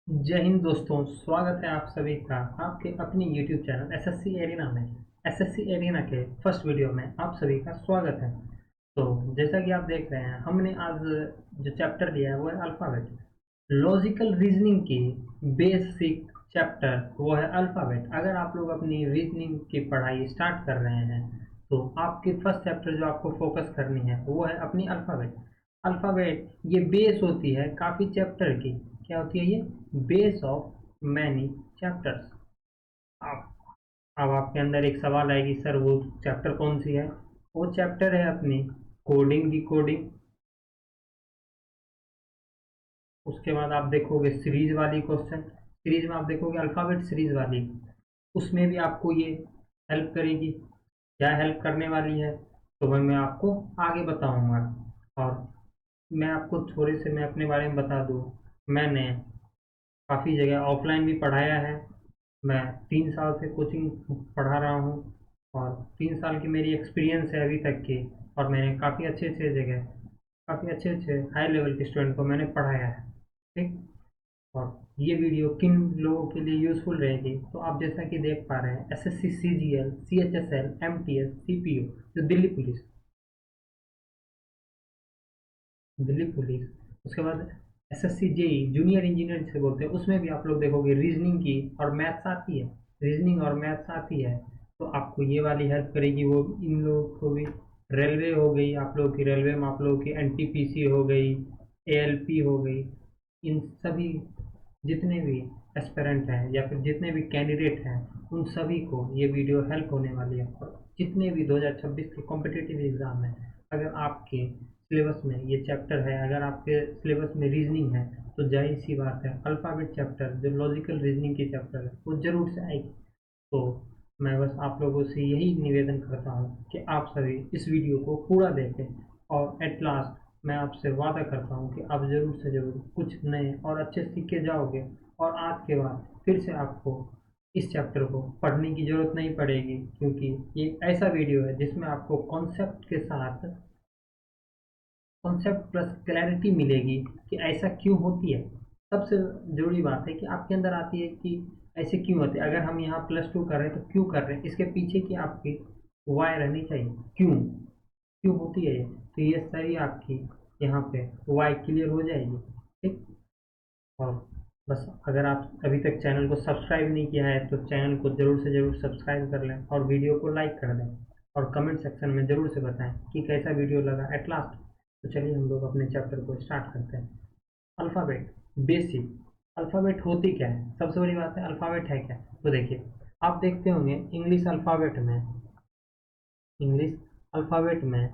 जय हिंद दोस्तों, स्वागत है आप सभी का आपके अपने YouTube चैनल एसएससी एरिना में। एसएससी एरिना के फर्स्ट वीडियो में आप सभी का स्वागत है। तो जैसा कि आप देख रहे हैं, हमने आज जो चैप्टर लिया है वो है अल्फ़ाबेट। लॉजिकल रीजनिंग की बेसिक चैप्टर वो है अल्फ़ाबेट। अगर आप लोग अपनी रीजनिंग की पढ़ाई स्टार्ट कर रहे हैं तो आपकी फर्स्ट चैप्टर जो आपको फोकस करनी है वो है अपनी अल्फ़ाबेट। अल्फ़ाबेट ये बेस होती है काफ़ी चैप्टर की। क्या होती है ये? Base of many chapters. अब अब आपके अंदर एक सवाल आएगी, सर वो चैप्टर कौन सी है? वो चैप्टर है अपनी कोडिंग डिकोडिंग। उसके बाद आप देखोगे सीरीज वाली क्वेश्चन। सीरीज में आप देखोगे अल्फ़ाबेट सीरीज वाली, उसमें भी आपको ये हेल्प करेगी। क्या हेल्प करने वाली है तो वह मैं आपको आगे बताऊंगा। और मैं आपको थोड़े से मैं अपने बारे में बता दूं। मैंने काफ़ी जगह ऑफलाइन भी पढ़ाया है। मैं 3 साल से कोचिंग पढ़ा रहा हूँ और 3 साल की मेरी एक्सपीरियंस है अभी तक की। और मैंने काफ़ी अच्छे अच्छे जगह, काफ़ी अच्छे अच्छे हाई लेवल के स्टूडेंट को मैंने पढ़ाया है। ठीक। और ये वीडियो किन लोगों के लिए यूज़फुल रहेगी तो आप जैसा कि देख पा रहे हैं, SSC CGL, CHSL, MTS, CPO, जो दिल्ली पुलिस, उसके बाद एसएससी जेई जूनियर इंजीनियर जिसे बोलते हैं, उसमें भी आप लोग देखोगे रीजनिंग की और मैथ्स आती है। रीजनिंग और मैथ्स आती है तो आपको ये वाली हेल्प करेगी। वो इन लोगों को भी रेलवे हो गई आप लोगों की, रेलवे में आप लोगों की एनटीपीसी हो गई, एएलपी हो गई। इन सभी जितने भी एस्पिरेंट हैं या फिर जितने भी कैंडिडेट हैं, उन सभी को ये वीडियो हेल्प होने वाली है। और जितने भी 2026 के कॉम्पिटिटिव एग्जाम हैं, अगर आपके सिलेबस में ये चैप्टर है, अगर आपके सिलेबस में रीजनिंग है, तो जाहिर सी बात है अल्फ़ाबेट चैप्टर जो लॉजिकल रीजनिंग की चैप्टर है वो ज़रूर से आएगी। तो मैं बस आप लोगों से यही निवेदन करता हूँ कि आप सभी इस वीडियो को पूरा देखें। और एट लास्ट मैं आपसे वादा करता हूँ कि आप ज़रूर से ज़रूर कुछ नए और अच्छे सीख के जाओगे। और आज के बाद फिर से आपको इस चैप्टर को पढ़ने की ज़रूरत नहीं पड़ेगी, क्योंकि ये ऐसा वीडियो है जिसमें आपको कॉन्सेप्ट के साथ कॉन्सेप्ट प्लस क्लैरिटी मिलेगी कि ऐसा क्यों होती है। सबसे ज़रूरी बात है कि आपके अंदर आती है कि ऐसे क्यों होते हैं। अगर हम यहाँ +2 कर रहे हैं तो क्यों कर रहे हैं, इसके पीछे की आपकी वाई रहनी चाहिए। क्यों क्यों होती है ये, तो ये सारी आपकी यहाँ पे वाई क्लियर हो जाएगी। ठीक। और बस अगर आप अभी तक चैनल को सब्सक्राइब नहीं किया है तो चैनल को ज़रूर से ज़रूर सब्सक्राइब कर लें और वीडियो को लाइक कर दें। और कमेंट सेक्शन में ज़रूर से बताएं कि कैसा वीडियो लगा एट लास्ट। तो चलिए हम लोग अपने चैप्टर को स्टार्ट करते हैं। Alphabet basic. अल्फ़ाबेट होती क्या है? सबसे बड़ी बात है अल्फ़ाबेट है क्या। तो देखिए, आप देखते होंगे इंग्लिश अल्फ़ाबेट में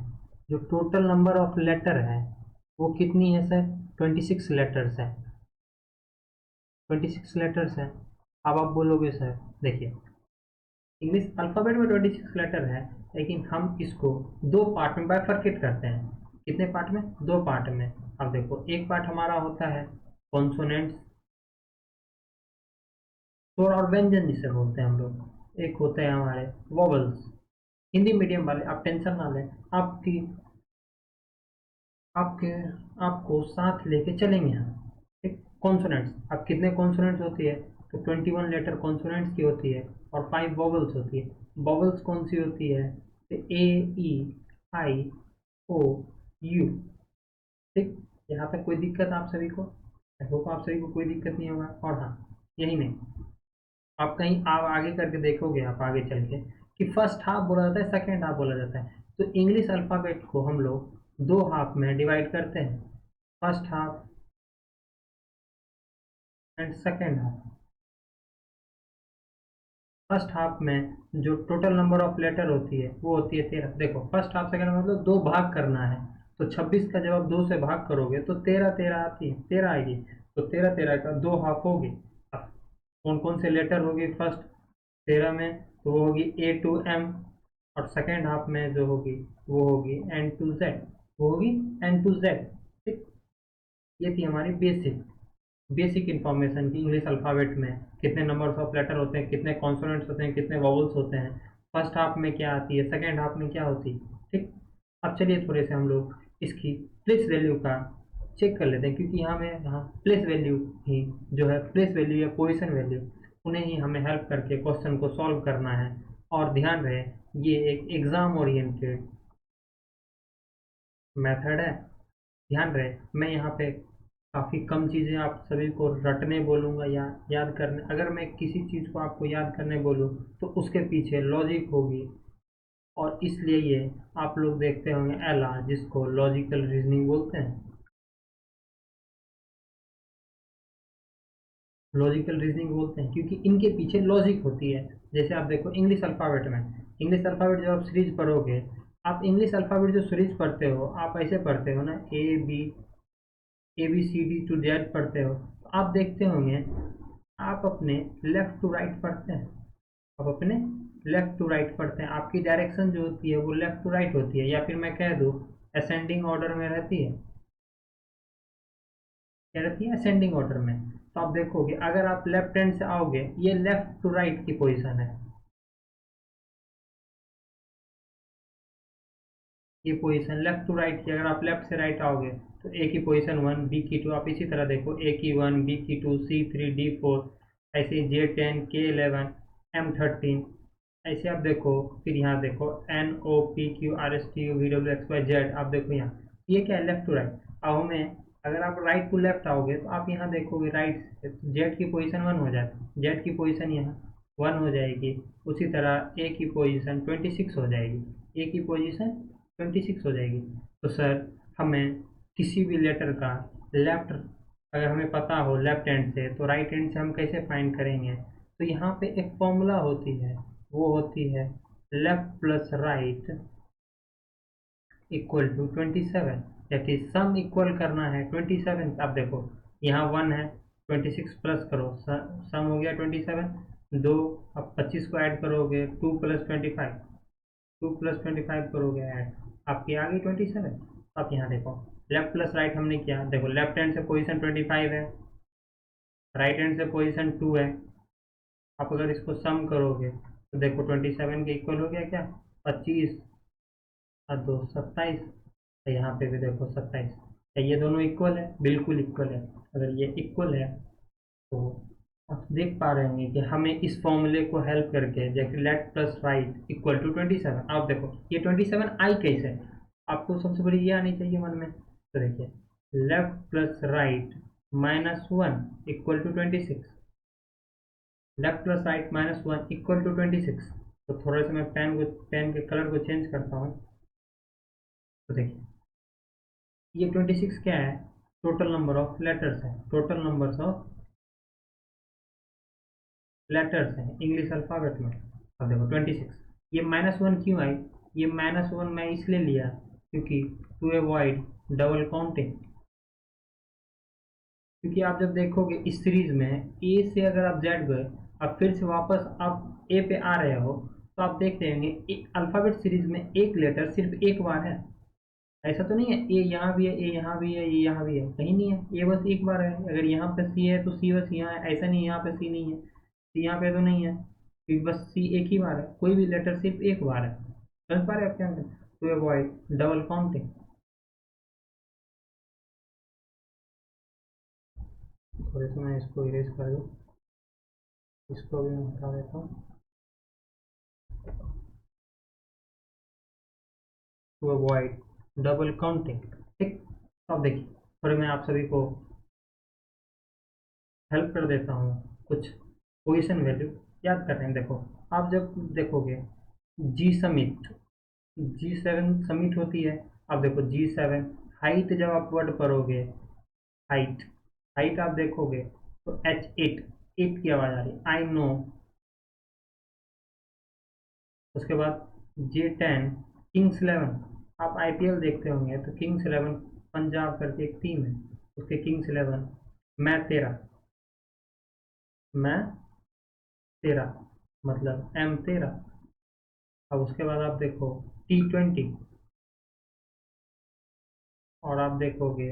जो टोटल नंबर ऑफ लेटर है वो कितनी है सर? 26 लेटर्स है। 26 लेटर्स है। अब आप बोलोगे सर देखिए, इंग्लिश अल्फ़ाबेट में 26 लेटर है, लेकिन हम इसको दो पार्ट में बाइफरकेट करते हैं। कितने पार्ट में? दो पार्ट में। अब देखो, एक पार्ट हमारा होता है कॉन्सोनेंट्स, स्वर और व्यंजन जिसे बोलते हैं हम लोग। एक होते हैं हमारे वॉवल्स। हिंदी मीडियम वाले आप टेंशन ना लें, आपकी आपके आपको साथ लेके चलेंगे हम। ठीक। कॉन्सोनेंट्स, अब कितने कॉन्सोनेंट्स होती है? तो 21 लेटर कॉन्सोनेंट्स की होती है और 5 वॉवल्स होती है। वॉवल्स कौन सी होती है? तो ए, ई, आई, ओ, यू। ठीक। यहाँ तक कोई दिक्कत आप सभी को? आई होप आप सभी को कोई दिक्कत नहीं होगा। और हाँ, यही नहीं, आप कहीं आप आगे करके देखोगे, आप आगे चल के, कि फर्स्ट हाफ बोला जाता है, सेकेंड हाफ बोला जाता है। तो इंग्लिश अल्फ़ाबेट को हम लोग दो हाफ में डिवाइड करते हैं, first half and second half. First half में जो टोटल नंबर ऑफ लेटर होती है वो होती है 13। देखो, फर्स्ट हाफ सेकेंड मतलब दो भाग करना है। तो 26 का जब आप 2 से भाग करोगे तो 13 13 आती है, 13 आएगी। तो 13 13 का दो हाफ होगी। अब कौन कौन से लेटर होगी फर्स्ट 13 में? तो वो होगी A to M। और सेकेंड हाफ में जो होगी वो होगी N to Z। वो होगी N to Z। ठीक। ये थी हमारी बेसिक बेसिक इंफॉर्मेशन की इंग्लिश अल्फ़ाबेट में कितने नंबर्स ऑफ लेटर होते हैं, कितने कॉन्सोनेंट्स होते हैं, कितने वॉवल्स होते हैं, फर्स्ट हाफ में क्या आती है, सेकेंड हाफ में क्या होती है। ठीक। अब चलिए थोड़े से हम लोग इसकी प्लेस वैल्यू का चेक कर लेते हैं, क्योंकि यहाँ में यहाँ प्लेस वैल्यू ही जो है, प्लेस वैल्यू या पोजीशन वैल्यू, उन्हें ही हमें हेल्प करके क्वेश्चन को सॉल्व करना है। और ध्यान रहे ये एक एग्जाम ओरिएंटेड मेथड है। ध्यान रहे मैं यहाँ पे काफ़ी कम चीज़ें आप सभी को रटने बोलूँगा या याद करने। अगर मैं किसी चीज़ को आपको याद करने बोलूँ तो उसके पीछे लॉजिक होगी, और इसलिए ये आप लोग देखते होंगे एला, जिसको लॉजिकल रीजनिंग बोलते हैं। लॉजिकल रीजनिंग बोलते हैं क्योंकि इनके पीछे लॉजिक होती है। जैसे आप देखो इंग्लिश अल्फ़ाबेट में, इंग्लिश अल्फ़ाबेट जब आप सीरीज पढ़ोगे, आप इंग्लिश अल्फ़ाबेट जो सीरीज पढ़ते हो, आप ऐसे पढ़ते हो ना, ABCD टू जेड पढ़ते हो, तो आप देखते होंगे आप अपने लेफ्ट टू राइट पढ़ते हैं। आप अपने लेफ्ट टू राइट पढ़ते हैं, आपकी डायरेक्शन जो होती है वो लेफ्ट टू राइट होती है, या फिर मैं कह दूँ असेंडिंग ऑर्डर में रहती है। क्या रहती है? असेंडिंग ऑर्डर में। तो आप देखोगे अगर आप लेफ्ट हैंड से आओगे, ये लेफ्ट टू राइट की पोजीशन है, ये पोजीशन लेफ्ट टू राइट की। अगर आप लेफ्ट से राइट आओगे तो ए की पोजीशन 1, बी की 2, आप इसी तरह देखो ए की 1, बी की 2, C3, D4, ऐसे J10, K11, M13, ऐसे आप देखो। फिर यहाँ देखो NOPQRSTUVWXYZ, आप देखो यहाँ, ये क्या है? Left to right. अब हमें, अगर आप राइट टू लेफ्ट आओगे तो आप यहाँ देखोगे राइट से जेड की पोजीशन 1 हो जाती है, जेड की पोजीशन यहाँ 1 हो जाएगी। उसी तरह ए की पोजीशन 26 हो जाएगी, ए की पोजीशन 26 हो जाएगी। तो सर हमें किसी भी लेटर का लेफ्ट, अगर हमें पता हो लेफ्ट हैंड से, तो राइट हैंड से हम कैसे फाइंड करेंगे? तो यहाँ पे एक फॉर्मूला होती है, वो होती है left plus right equal to 27, या कि सम इक्वल करना है 27। आप देखो यहाँ 1 है, 26 प्लस करो, सम हो गया 27। दो, अब 25 को ऐड करोगे, 2 प्लस 25, 2 प्लस 25 करोगे ऐड, आपकी आ गई 27। आप यहाँ देखो लेफ्ट प्लस राइट हमने किया, देखो लेफ्ट हैंड से पोजीशन 25 है, राइट हैंड से पोजीशन 2 है। आप अगर इसको सम करोगे तो देखो 27 के इक्वल हो गया क्या? 25 और 2 27। तो यहाँ पे भी देखो 27। क्या ये दोनों इक्वल है? बिल्कुल इक्वल है। अगर ये इक्वल है तो आप देख पा रहे हैं कि हमें इस फॉर्मूले को हेल्प करके, जैसे left plus right equal to 27, आप देखो ये 27 आई कैसे है? आपको सबसे बड़ी ये आनी चाहिए मन में। तो देखिए left plus right -1 equal to 26, left plus right -1 equal to 26। तो थोड़ा सा मैं पेन के कलर को चेंज करता हूँ। तो देखिए ये 26 क्या है? टोटल नंबर ऑफ लेटर्स है, टोटल नंबर्स ऑफ लेटर्स हैं इंग्लिश अल्फ़ाबेट में। अब देखो 26, ये -1 क्यों आई? ये -1 मैं इसलिए लिया क्योंकि टू अवॉइड डबल काउंटिंग। क्योंकि आप जब देखोगे इस सीरीज में ए से अगर आप जेड गए, अब फिर से वापस आप ए पे आ रहे हो, तो आप देख रहे होंगे अल्फ़ाबेट सीरीज में एक लेटर सिर्फ एक बार है। ऐसा तो नहीं है ए यहाँ भी है, ए यहाँ भी है, ए यहाँ भी है, कहीं नहीं है। ए बस एक बार है। अगर यहाँ पे सी है तो सी बस यहाँ है, ऐसा नहीं है यहाँ पे सी नहीं है, सी यहाँ पे तो नहीं है, क्योंकि बस सी एक ही बार है। कोई भी लेटर सिर्फ एक बार है। समझ पा रहे आप क्या? To avoid double counting. थोड़े से मैं इसको इरेज कर दूँ, इसको भी मैं हटा देता हूँ। टू अवॉइड डबल काउंटिंग, ठीक। अब देखिए थोड़े मैं आप सभी को हेल्प कर देता हूँ, कुछ पोजीशन वैल्यू याद कर रहे हैं। देखो आप जब देखोगे जी समिट, G7 समिट होती है। अब देखो G7 हाइट, जब आप वर्ड पढ़ोगे हाइट, हाइट आप देखोगे तो H8, 8 की आवाज़ आ रही, आई नो। उसके बाद J10 किंग्स 11, आप IPL देखते होंगे तो किंग्स 11 पंजाब करके एक टीम है, उसके किंग्स 11, मैं तेरा, मैं तेरा मतलब M13। अब उसके बाद आप देखो T20, और आप देखोगे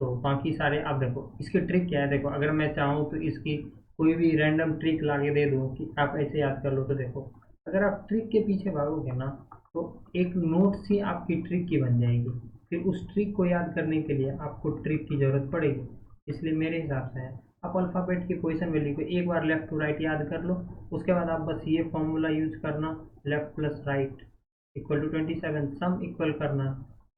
तो बाकी सारे, आप देखो इसकी ट्रिक क्या है। देखो अगर मैं चाहूँ तो इसकी कोई भी रैंडम ट्रिक लाके दे दूँ कि आप ऐसे याद कर लो, तो देखो अगर आप ट्रिक के पीछे भागोगे ना तो एक नोट सी आपकी ट्रिक की बन जाएगी। फिर उस ट्रिक को याद करने के लिए आपको ट्रिक की ज़रूरत पड़ेगी। इसलिए मेरे हिसाब से आप अल्फ़ाबेट की पोजीशन वैल्यू को एक बार लेफ़्ट टू राइट याद कर लो, उसके बाद आप बस ये फॉर्मूला यूज करना, left plus right equal to 27, sum equal करना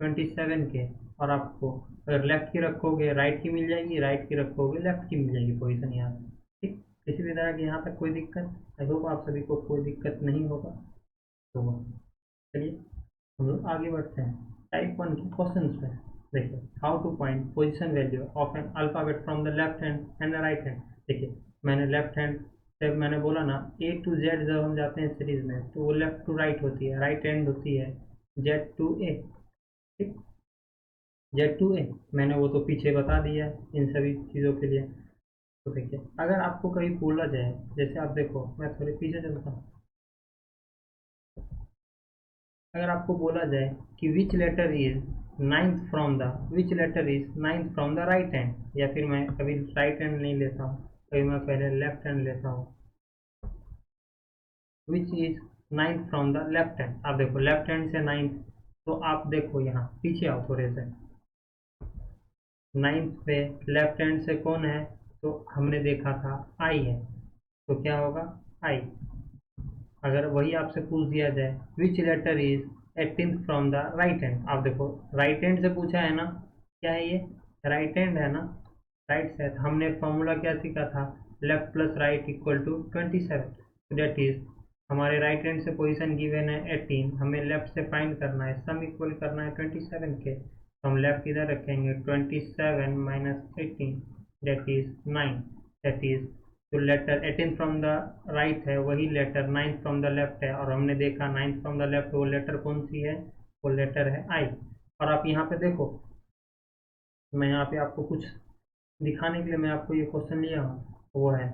27 के, और आपको अगर लेफ़्ट की रखोगे राइट की मिल जाएगी, राइट की रखोगे लेफ़्ट की मिल जाएगी पोजीशन यहाँ। ठीक, किसी भी तरह की यहाँ तक कोई दिक्कत? आई होप आप सभी को कोई दिक्कत नहीं होगा। तो चलिए हम लोग आगे बढ़ते हैं टाइप 1 के क्वेश्चन पे। देखिए, how to find position value of an alphabet from the left hand and the right hand. देखिए, मैंने लेफ्ट हैंड से मैंने बोला ना, ए टू जेड जब हम जाते हैं सीरीज में तो वो लेफ्ट टू राइट होती है, राइट हैंड होती है जेड टू ए। ठीक, जेड टू ए मैंने वो तो पीछे बता दिया है इन सभी चीज़ों के लिए। तो देखिए, अगर आपको कहीं बोला जाए, जैसे आप देखो मैं थोड़े पीछे चलता हूँ, अगर आपको बोला जाए कि which letter is ninth from the right hand, या फिर मैं कभी राइट हैंड नहीं लेता हूँ, कभी मैं पहले लेफ्ट हैंड लेता हूँ, which is ninth from the left hand. आप देखो लेफ्ट हैंड से नाइन्थ, तो आप देखो यहाँ पीछे आओ थोड़े से, नाइन्थ पे लेफ्ट हैंड से कौन है, तो हमने देखा था आई है, तो क्या होगा आई। अगर वही आपसे पूछ दिया जाए which letter is 18th from the right hand, आप देखो राइट हैंड से पूछा है ना, क्या है ये, राइट हैंड है ना, राइट से। हमने फॉर्मूला क्या सीखा था, left plus right equal to 27, that is हमारे राइट हैंड से पोजीशन गिवन है 18, हमें लेफ्ट से फाइंड करना है, सम इक्वल करना है 27 के, तो हम लेफ्ट इधर रखेंगे 27 minus 18 that is 9, that is जो लेटर 18 फ्रॉम द राइट है वही लेटर 9 फ्रॉम द लेफ्ट है, और हमने देखा 9 फ्रॉम द लेफ्ट वो लेटर कौन सी है, वो लेटर है आई। और आप यहाँ पे देखो, मैं यहाँ पे आपको कुछ दिखाने के लिए मैं आपको ये क्वेश्चन लिया हूँ, वो है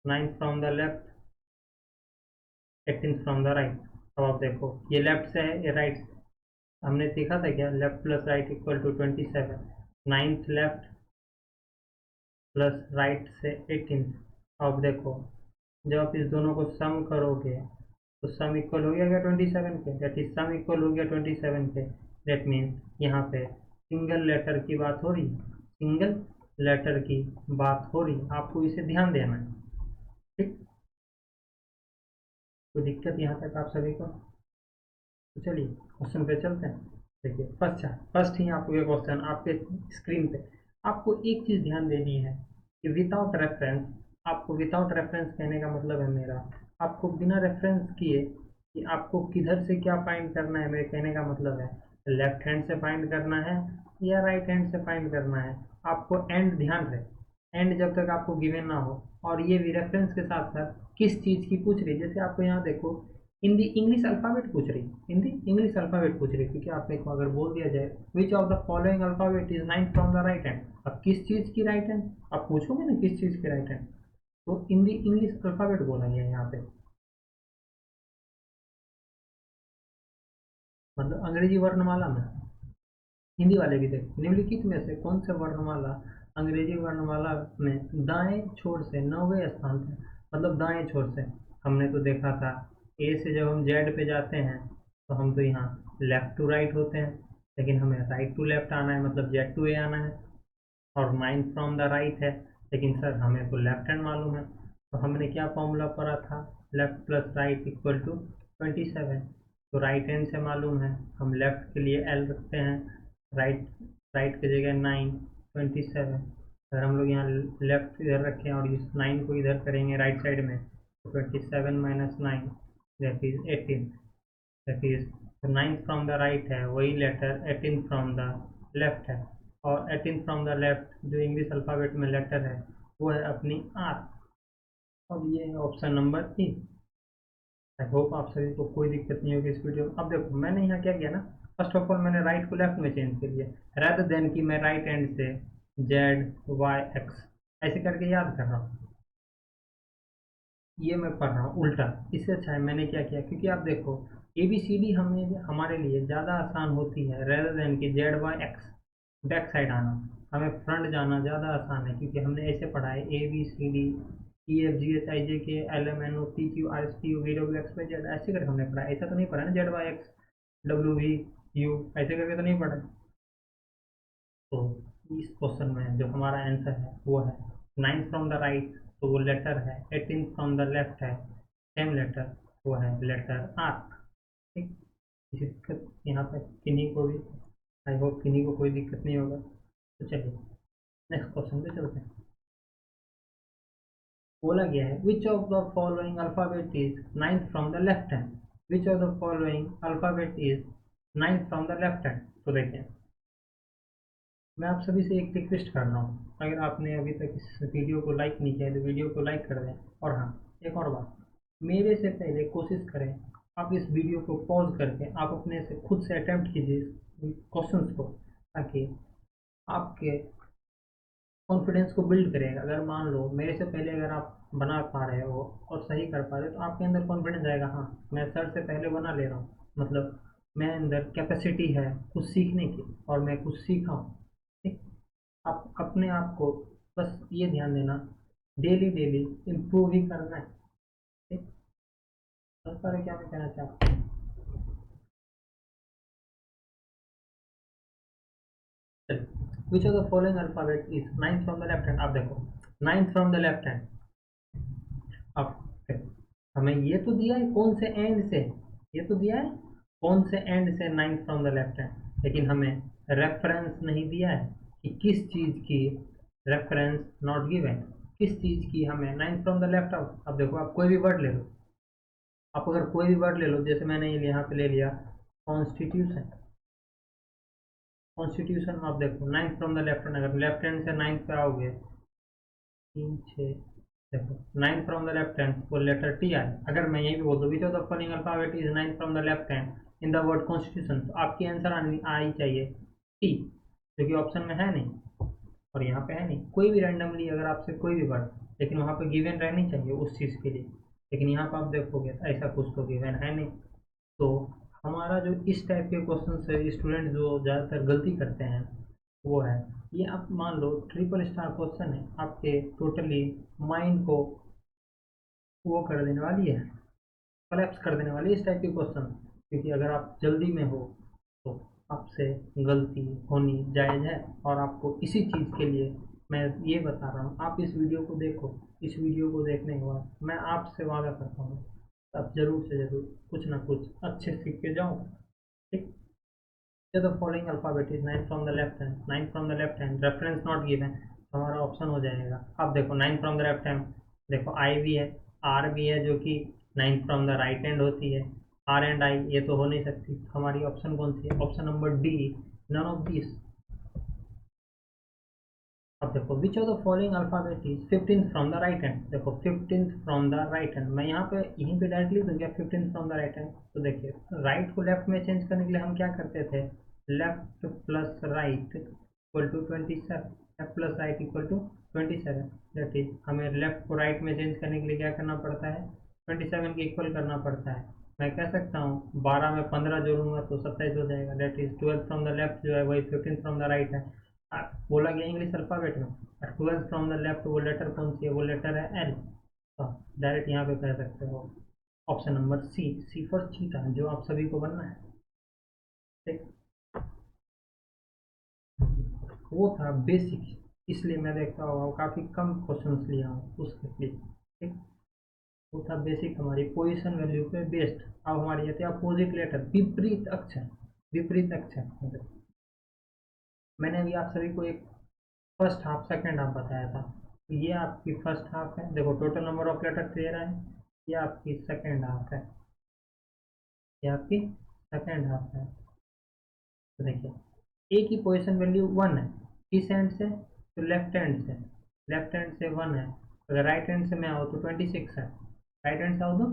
9 from the left 18 from the right. अब आप देखो ये लेफ्ट से है, ये राइट से, हमने देखा था क्या, left plus right equal to 27, ninth left plus right से 18। अब देखो जब आप इस दोनों को सम करोगे तो सम इक्वल हो गया 27 के, दैट इज सम इक्वल हो गया 27 के, दैट मीन्स यहाँ पे सिंगल लेटर की बात हो रही है, सिंगल लेटर की बात हो रही है, आपको इसे ध्यान देना है। ठीक, कोई दिक्कत यहाँ तक आप सभी को? तो चलिए क्वेश्चन पे चलते हैं। देखिए फर्स्ट ही आपको ये क्वेश्चन आपके स्क्रीन पे, आपको एक चीज़ ध्यान देनी है कि विदाउट रेफरेंस, आपको विदाउट रेफरेंस कहने का मतलब है मेरा, आपको बिना रेफरेंस किए कि आपको किधर से क्या फाइंड करना है, मेरे कहने का मतलब है लेफ्ट हैंड से फाइंड करना है या राइट हैंड से फाइंड करना है, आपको एंड ध्यान रहे, एंड जब तक आपको गिवन ना हो, और ये भी रेफरेंस के साथ साथ किस चीज़ की पूछ रही है। जैसे आपको यहाँ देखो हिंदी इंग्लिश अल्फ़ाबेट पूछ रही, हिंदी इंग्लिश अल्फ़ाबेट पूछ रही, क्योंकि आप देखो अगर बोल दिया जाए विच of the following alphabet is 9 from the right hand, अब किस चीज़ की राइट हैंड, आप पूछोगे ना किस चीज़ की राइट हैंड, तो हिंदी इंग्लिश अल्फ़ाबेट बोला गया है यहाँ पे, मतलब अंग्रेजी वर्णमाला में। हिंदी वाले भी देखो निम्नलिखित में से कौन से वर्णमाला अंग्रेजी वर्णमाला में दाएं छोर से 9वें स्थान पर, मतलब दाएं छोर से, हमने तो देखा था ए से जब हम जेड पे जाते हैं तो हम तो यहाँ लेफ्ट टू राइट होते हैं, लेकिन हमें राइट टू लेफ्ट आना है, मतलब जेड टू ए आना है, और 9 फ्रॉम द राइट है, लेकिन सर हमें तो लेफ्ट हैंड मालूम है, तो हमने क्या फॉर्मूला पढ़ा था, left plus right equal to 27, तो राइट हैंड से मालूम है, हम लेफ्ट के लिए एल रखते हैं, राइट राइट की जगह 9 27, अगर हम लोग यहाँ लेफ्ट इधर रखें और इस 9 को इधर करेंगे राइट साइड में, तो 27 minus 9 that is 18, that is 9 from the right है वही लेटर 18 फ्रॉम द लेफ्ट है, और 18 फ्रॉम द लेफ्ट जो इंग्लिश अल्फ़ाबेट में लेटर है वो है अपनी आर। अब ये है ऑप्शन नंबर ई। आई होप आप सभी को कोई दिक्कत नहीं होगी इस वीडियो में। अब देखो मैंने यहाँ क्या किया ना, फर्स्ट ऑफ ऑल मैंने राइट को लेफ्ट में चेंज कर लिया, रादर देन कि मैं राइट हैंड से जेड वाई एक्स ऐसे करके याद कर रहा हूँ, ये मैं पढ़ रहा हूँ उल्टा, इससे अच्छा है मैंने क्या किया, क्योंकि आप देखो ए बी सी डी हमें हमारे लिए ज़्यादा आसान होती है रेदर देन कि Z Y X back side आना, हमें फ्रंट जाना ज़्यादा आसान है, क्योंकि हमने ऐसे पढ़ा है A B C D E F G H I J K L M N O P Q R S T U V W X Y Z, ऐसे करके हमने पढ़ा, ऐसा तो नहीं पढ़ा ना Z Y X W V U ऐसे करके तो नहीं पढ़ा है। तो इस क्वेश्चन में जो हमारा आंसर है वो है 9 फ्रॉम द राइट, तो वो लेटर है। 18 फ्रॉम द लेफ्ट है, सेम लेटर, वो है लेटर आर। ठीक, किसी दिक्कत यहाँ पर किन्हीं को भी, आई होप किन्हीं को कोई दिक्कत नहीं होगा। तो चलिए नेक्स्ट क्वेश्चन पे चलते हैं। बोला गया है which of the following alphabet is ninth from the left hand. Which of the following alphabet is ninth from the left hand. तो देखिए, मैं आप सभी से एक रिक्वेस्ट कर रहा हूँ, अगर आपने अभी तक इस वीडियो को लाइक नहीं किया है तो वीडियो को लाइक कर दें। और हाँ, एक और बात, मेरे से पहले कोशिश करें आप इस वीडियो को पॉज करके आप अपने से खुद से अटेम्प्ट कीजिए क्वेश्चंस को, ताकि आपके कॉन्फिडेंस को बिल्ड करेगा। अगर मान लो मेरे से पहले अगर आप बना पा रहे हो और सही कर पा रहे हो तो आपके अंदर कॉन्फिडेंस आएगा, हाँ मैं सर से पहले बना ले रहा हूँ, मतलब मेरे अंदर कैपेसिटी है कुछ सीखने की और मैं कुछ सीखा हूँ। ठीक, आप अपने आप को बस ये ध्यान देना, डेली डेली इम्प्रूव ही करना है। ठीक, समझ पा रहे क्या मैं कहना चाहता हूँ। चलिए, विच of the following alphabet is ninth from the left hand. आप देखो, ninth from the left hand. अब हमें ये तो दिया है कौन से एंड से, ये तो दिया है कौन से एंड से ninth from the left hand, लेकिन हमें रेफरेंस नहीं दिया है कि किस चीज़ की, रेफरेंस नॉट गिवन, किस चीज़ की हमें नाइन्थ फ्रॉम द लेफ्ट। अब देखो, आप कोई भी वर्ड ले लो, आप अगर कोई भी वर्ड ले लो, जैसे मैंने ये यहाँ पे ले लिया कॉन्स्टिट्यूशन। कॉन्स्टिट्यूशन में आप देखो ninth from the left hand, अगर लेफ्ट हैंड से नाइन्थ पे आओगे, 3 6, देखो nine from the left hand वो लेटर टी आए। अगर मैं यही भी बोल दूँ विच of the following alphabet is nine from the left hand in the word constitution, तो आपकी आंसर आ ही चाहिए टी, जो कि ऑप्शन में है नहीं और यहाँ पे है नहीं। कोई भी रैंडमली अगर आपसे कोई भी वर्ड, लेकिन वहाँ पे गिवन रहनी चाहिए उस चीज़ के लिए, लेकिन यहाँ पर आप देखोगे ऐसा कुछ तो गिवन है नहीं। तो हमारा जो इस टाइप के क्वेश्चन से स्टूडेंट जो ज़्यादातर गलती करते हैं वो है, ये आप मान लो ट्रिपल स्टार क्वेश्चन है, आपके टोटली माइंड को वो कर देने वाली है, कोलैप्स कर देने वाली है इस टाइप के क्वेश्चन। क्योंकि अगर आप जल्दी में हो तो आपसे गलती होनी जायज़ है। और आपको इसी चीज़ के लिए मैं ये बता रहा हूँ, आप इस वीडियो को देखो, इस वीडियो को देखने के बाद मैं आपसे वादा करता हूँ आप ज़रूर से ज़रूर कुछ ना कुछ अच्छे सीख के जाओ। ठीक, the following alphabet is nine from the left hand, nine from the left hand reference not given, हमारा ऑप्शन हो जाएगा। अब देखो nine from the left hand, देखो आई भी है, आर भी है, जो कि nine from the right hand होती है। आर एंड आई ये तो हो नहीं सकती, हमारी ऑप्शन कौन सी है, option number D, none of this. अब देखो which of the following alphabet is 15th from the right hand. देखो 15th from the right hand, मैं यहाँ पे यहीं पे डायरेक्टली लिख दूंगा 15th from the right hand. तो देखिए, राइट को लेफ्ट में चेंज करने के लिए हम क्या करते थे, left plus right equal to 27, left plus right equal to 27। That is हमें लेफ्ट को राइट में चेंज करने के लिए क्या करना पड़ता है, 27 के इक्वल करना पड़ता है। मैं कह सकता हूँ 12 में 15 जोड़ूंगा तो 27 हो जाएगा। That is 12 from the left जो है वही 15 फ्रॉम द राइट है। बोला गया इंग्लिश अल्फाबेट में, 12 फ्रॉम द लेफ्ट वो लेटर कौन सी है, वो लेटर है एल। तो डायरेक्ट यहाँ पे कह सकते हो option number C, C for cheetah, जो आप सभी को बनना है। ठीक, वो था बेसिक, इसलिए मैं देखता हूँ काफ़ी कम क्वेश्चंस लिया हूँ उसके लिए। ठीक, वो था बेसिक हमारी पोजीशन वैल्यू पे बेस्ड। अब हमारी ये थी अपोजिट लेटर, विपरीत अक्षर। विपरीत अक्षर मतलब मैंने अभी आप सभी को एक फर्स्ट हाफ सेकेंड हाफ बताया था, तो ये आपकी फर्स्ट हाफ है। देखो टोटल नंबर ऑफ लेटर 13 है। ये आपकी सेकेंड हाफ है, ये आपकी सेकेंड हाफ है। तो देखिए ए की पोजीशन वैल्यू 1 है, किस हैंड से, तो लेफ्ट हैंड से। लेफ्ट हैंड से 1 है, अगर राइट हैंड से मैं आओ तो 26 है, राइट हैंड से आओ तो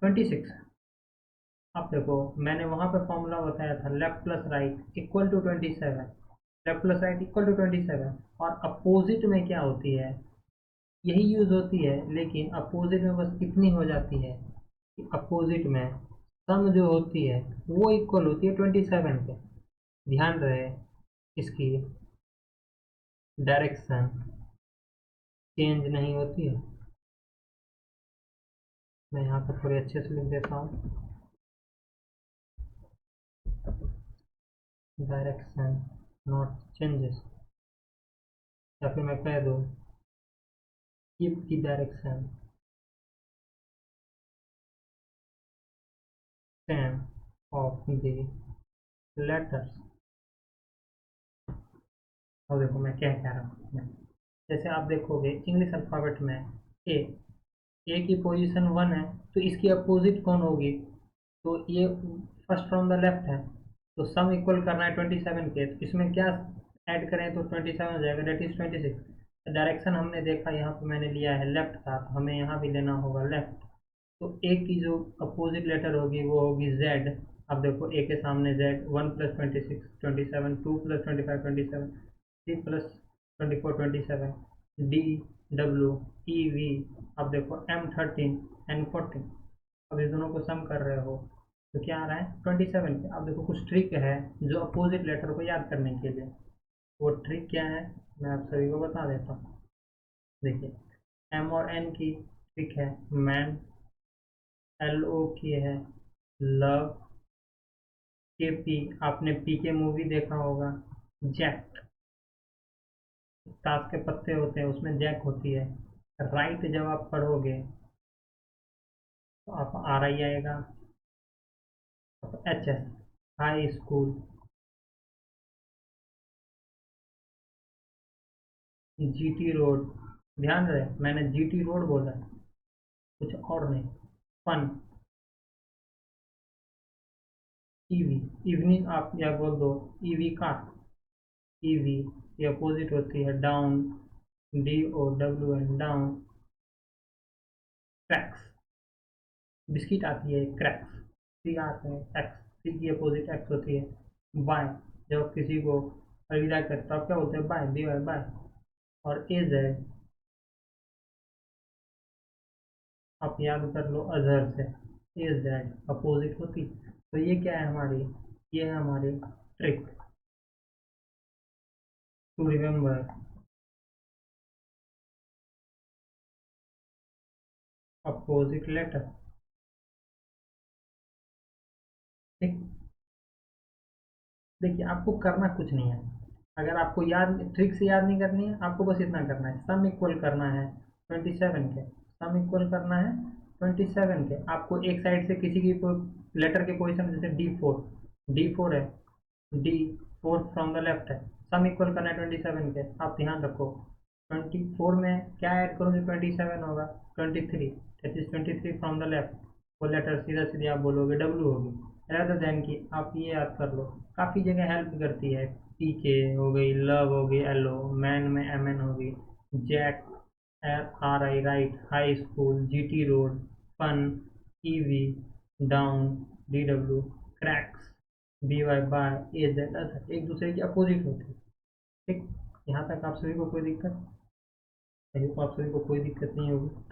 26 है। अब देखो मैंने वहां पे फॉर्मूला बताया था left plus right equal to 27, left plus right equal to 27। और अपोजिट में क्या होती है, यही यूज होती है, लेकिन अपोजिट में बस कितनी हो जाती है कि अपोजिट में सम जो होती है वो इक्वल होती है 27 के। ध्यान रहे इसकी डायरेक्शन चेंज नहीं होती है। मैं यहाँ पर थोड़े अच्छे से लिख देता हूँ। डायरेक्शन नॉट चेंजेस, या फिर मैं कह दूँ keep the direction same of the letters. और देखो मैं क्या कह रहा हूँ, जैसे आप देखोगे इंग्लिश अल्फ़ाबेट में ए ए की पोजीशन 1 है, तो इसकी अपोजिट कौन होगी? तो ये फर्स्ट फ्रॉम द लेफ्ट है, तो सम इक्वल करना है 27 के, तो इसमें क्या ऐड करें तो 27 हो जाएगा, डेट इज 26। डायरेक्शन हमने देखा यहाँ पे मैंने लिया है लेफ्ट का, तो हमें यहाँ भी लेना होगा लेफ्ट। तो ए की जो अपोजिट लेटर होगी वो होगी जेड। अब देखो ए के सामने Z, 1 + 26 27, 2 + 25 27, 3 + 24 27, D W E V. अब देखो M13 N14, अब इस दोनों को सम कर रहे हो तो क्या आ रहा है 27 के। अब देखो कुछ ट्रिक है जो अपोजिट लेटर को याद करने के लिए, वो ट्रिक क्या है मैं आप सभी को बता देता हूँ। देखिए एम और एन की ट्रिक है मैन, एल ओ की है लव, के पी, आपने पी के मूवी देखा होगा, जैक, ताश के पत्ते होते हैं उसमें जैक होती है। राइट जब आप पढ़ोगे तो आप आर आई आएगा, H S high school, G T road, ध्यान रहे मैंने जी टी रोड बोला है, कुछ और नहीं। फन, ईवी, इवनिंग आप या बोल दो ईवी कार, ईवी ये अपोजिट होती है down, D O W N down. Crax, biscuit आती है क्रैक्स, सी आते हैं एक्स, सी की अपोजिट एक्स होती है। बाय, जब किसी को अलविदा करते हो आप क्या बोलते हैं बाय, बी बाय बाय। और ए जेड आप याद कर लो अजहर से, ए जेड अपोजिट होती। तो ये क्या है हमारी, ये है हमारी trick to remember opposite letter. ठीक, देखिए आपको करना कुछ नहीं है, अगर आपको याद ट्रिक से याद नहीं करनी है, आपको बस इतना करना है सम इक्वल करना है 27 के, सम इक्वल करना है 27 के। आपको एक साइड से किसी की लेटर के पोजीशन, जैसे डी फोर है, D four from the left है, सम इक्वल करना है 27 के। आप ध्यान रखो 24 में क्या ऐड करो जो 27 होगा, 23, that is 23 from the left, वो लेटर सीधा सीधे आप बोलोगे डब्ल्यू होगी। rather than कि आप ये याद कर लो, काफ़ी जगह हेल्प करती है, पी के हो गई, लव हो गई एल ओ, मैन में एम एन हो गई, Jack R I right, high school G T road, fun E V, down D W, Crax B Y bye, A Z other, एक दूसरे की अपोजिट होती है। ठीक, यहाँ तक आप सभी को कोई दिक्कत, आई होप आप सभी को कोई दिक्कत नहीं होगी।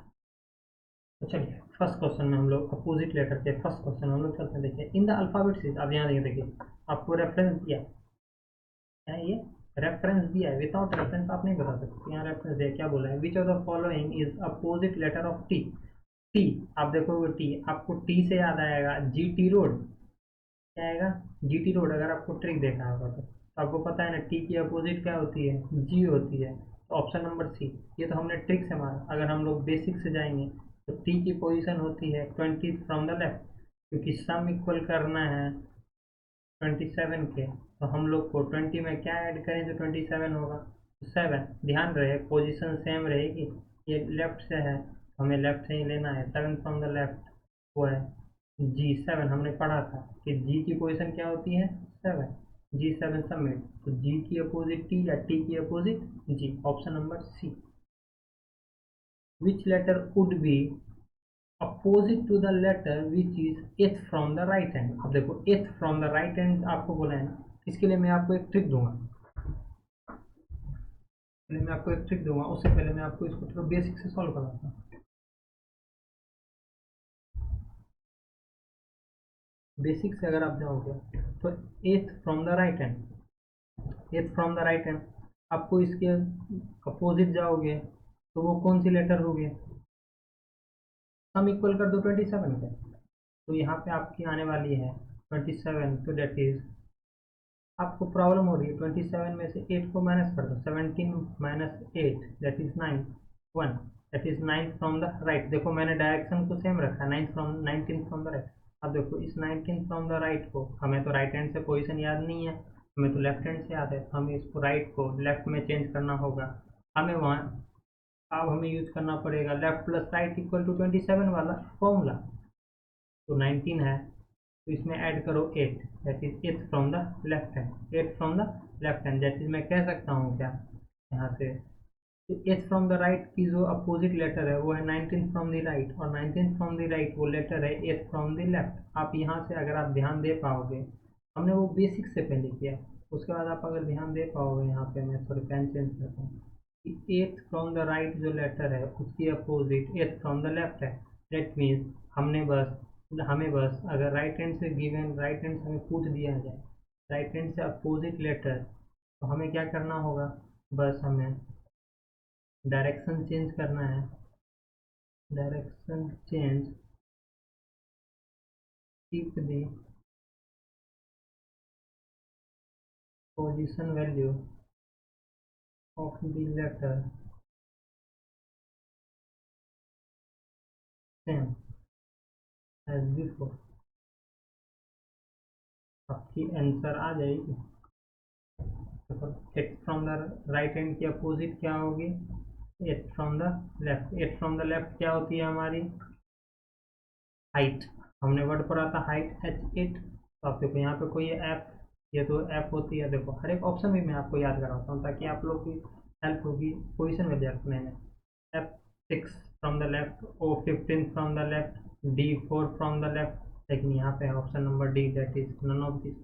तो चलिए फर्स्ट क्वेश्चन में हम लोग अपोजिट लेटर के फर्स्ट क्वेश्चन हम लोग करते हैं। देखिए इन द अल्फाबेट सीरीज, आप यहाँ देखिए आपको रेफरेंस दिया है, ये रेफरेंस दिया है, विदाउट रेफरेंस आप नहीं बता सकते, यहाँ रेफरेंस दिया क्या बोला है, which of the following is opposite letter of T. T, आप देखोगे टी, आपको टी से याद आएगा जी टी रोड, क्या आएगा जी टी रोड, अगर आपको ट्रिक देखा होगा तो आपको पता है ना टी की अपोजिट क्या होती है, जी होती है, तो ऑप्शन नंबर सी। ये तो हमने ट्रिक से मारा, अगर हम लोग बेसिक से जाएंगे तो टी की पोजीशन होती है 20 फ्रॉम द लेफ्ट, क्योंकि सम इक्वल करना है 27 के, तो हम लोग को 20 में क्या ऐड करें जो 27 होगा, तो 7। ध्यान रहे पोजीशन सेम रहेगी, ये लेफ्ट से है तो हमें लेफ्ट से ही लेना है, 7 फ्रॉम द लेफ्ट वो है G7। हमने पढ़ा था कि जी की पोजीशन क्या होती है 7, G7 सबमिट, तो जी की अपोजिट टी या टी की opposite G, option number C. Which letter would be opposite to the letter which is eighth from the right hand. अब देखो एथ फ्रॉम द राइट हैंड आपको बोला है ना, इसके लिए मैं आपको एक ट्रिक दूंगा, पहले मैं आपको एक ट्रिक दूंगा, उससे पहले मैं आपको इसको थोड़ा बेसिक से सॉल्व कराता हूँ। बेसिक से अगर आप जाओगे तो एथ फ्रॉम द राइट हैंड, एथ फ्रॉम द राइट हैंड, आपको इसके अपोजिट जाओगे तो वो कौन सी लेटर होगी, सम इक्वल कर दो 27 के, तो यहाँ पे आपकी आने वाली है 27, तो डेट इज आपको प्रॉब्लम हो रही है 27 में से 8 को माइनस कर दो, 17 minus 8 that is 9, 1 that is 9 from the right. देखो मैंने डायरेक्शन को सेम रखा, 19 फ्रॉम द राइट। अब देखो इस 19 फ्रॉम द राइट को, हमें तो राइट हैंड से पोजीशन याद नहीं है, हमें तो लेफ्ट हैंड से याद है, तो हमें इसको राइट को लेफ्ट में चेंज करना होगा। हमें वहाँ अब हमें यूज करना पड़ेगा left plus right equal to 27 वाला फॉर्मूला। तो 19 है तो इसमें ऐड करो 8 that is 8 from the left hand, 8 from the left hand that is मैं कह सकता हूँ क्या यहाँ से 8 फ्रॉम द राइट की जो अपोजिट लेटर है वो है 19 फ्रॉम द राइट, और 19 फ्रॉम द राइट वो लेटर है 8 फ्रॉम द लेफ्ट। आप यहाँ से अगर आप ध्यान दे पाओगे, हमने वो बेसिक से पहले किया, उसके बाद आप अगर ध्यान दे पाओगे, यहाँ पे मैं थोड़ी पेन चेंज करता हूँ, 8 फ्रॉम द राइट जो लेटर है उसकी अपोजिट 8 फ्रॉम द लेफ्ट है। दैट मीन्स हमें बस अगर राइट हैंड से गिवन, राइट हैंड से हमें पूछ दिया जाए राइट हैंड से अपोजिट लेटर, तो हमें क्या करना होगा, बस हमें डायरेक्शन चेंज करना है, direction change, keep the position value of the letter same as before. आपकी आंसर आ जाएगी। तो 8 फ्रॉम द राइट हैंड की अपोजिट क्या होगी, 8 from the left. 8 from the left क्या होती है हमारी हाइट, हमने वर्ड पढ़ा था हाइट H8। तो आप देखो यहाँ पे कोई एफ, ये तो एफ होती है, देखो हर एक ऑप्शन भी मैं आपको याद कराता हूँ ताकि आप लोग की हेल्प होगी पोजिशन में रखने में। F6 from the left, O15 from the left, D4 from the left, लेकिन यहाँ पे option number D that is none of this.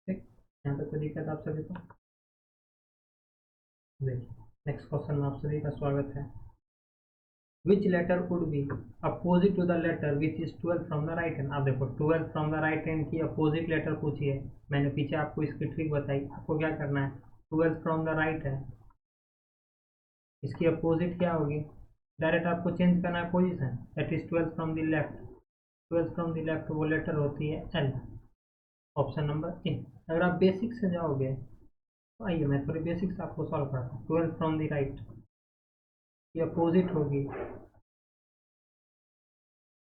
ठीक, यहाँ पे कोई दिक्कत आप सभी को? देखिए नेक्स्ट क्वेश्चन में आप सभी का स्वागत है। Which letter would be opposite to the letter which is 12 from the right hand? आप देखो 12 from the right hand की अपोजिट लेटर पूछी है, मैंने पीछे आपको इसकी ट्रिक बताई। आपको क्या करना है, 12 from the right है, इसकी अपोजिट क्या होगी, डायरेक्ट आपको चेंज करना है position, that is 12 from the left। 12 from the left वो लेटर होती है L, ऑप्शन नंबर ए। अगर आप बेसिक से जाओगे तो आइए मैं थोड़ी बेसिक से आपको सॉल्व कराता हूँ। 12 from the right की अपोजिट होगी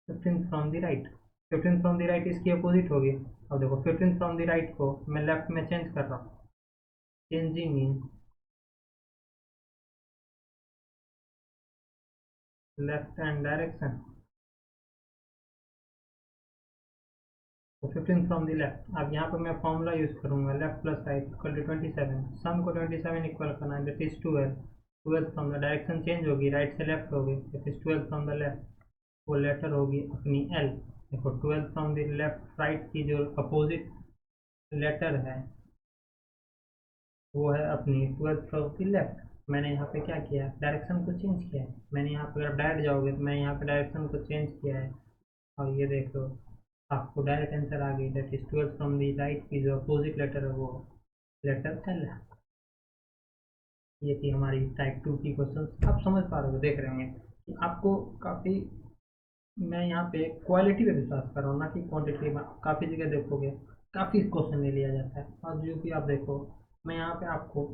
15 from the right. 15 from the right इसकी अपोजिट होगी। अब देखो 15 फ्रॉम द राइट को मैं लेफ्ट में चेंज कर रहा हूँ, changing in left hand direction. तो 15 फ्रॉम द लेफ्ट, अब यहाँ पर मैं फॉर्मूला यूज करूंगा left plus right equal to 27, sum को 27 इक्वल करना है that is 12। 12 from the direction change होगी, राइट से लेफ्ट होगी, that is 12 from the left, वो लेटर होगी अपनी एल। देखो 12 फ्रॉम द लेफ्ट राइट की जो अपोजिट लेटर है वो है अपनी 12 फ्रॉम द लेफ्ट। मैंने यहाँ पे क्या किया, डायरेक्शन को चेंज किया है। मैंने यहाँ पे अगर डायरेक्ट जाओगे तो मैं यहाँ पे डायरेक्शन को चेंज किया है, और ये देख लो आपको डायरेक्ट आंसर आ गई, that is 12 from the right की जो अपोजिट लेटर है वो लेटर एल है। ये थी हमारी टाइप 2 की क्वेश्चन। आप समझ पा रहे हो, देख रहे होंगे कि आपको काफ़ी, मैं यहाँ पे क्वालिटी पे विश्वास कर रहा हूँ ना कि क्वांटिटी में। काफ़ी जगह देखोगे काफ़ी क्वेश्चन ले लिया जाता है, और जो कि आप देखो मैं यहाँ पे आपको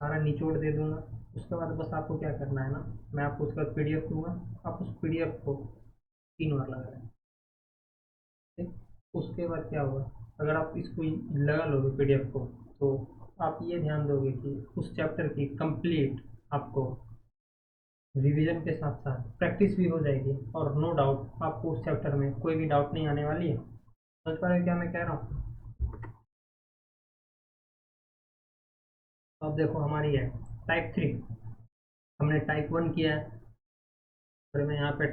सारा निचोड़ दे दूंगा। उसके बाद बस आपको क्या करना है ना, मैं आपको उसका पीडीएफ दूंगा, आप उस पीडीएफ को 3 बार लगा लें। ठीक, उसके बाद क्या होगा, अगर आप इसको लगा लोगे पीडीएफ को, तो आप ये ध्यान दोगे कि उस चैप्टर की कंप्लीट आपको रिवीजन के साथ साथ प्रैक्टिस भी हो जाएगी, और नो डाउट आपको उस चैप्टर में कोई भी डाउट नहीं आने वाली है। समझ पा रहे हो क्या मैं कह रहा हूँ? अब देखो हमारी है टाइप 3, हमने टाइप 1 किया है, और मैं यहाँ पे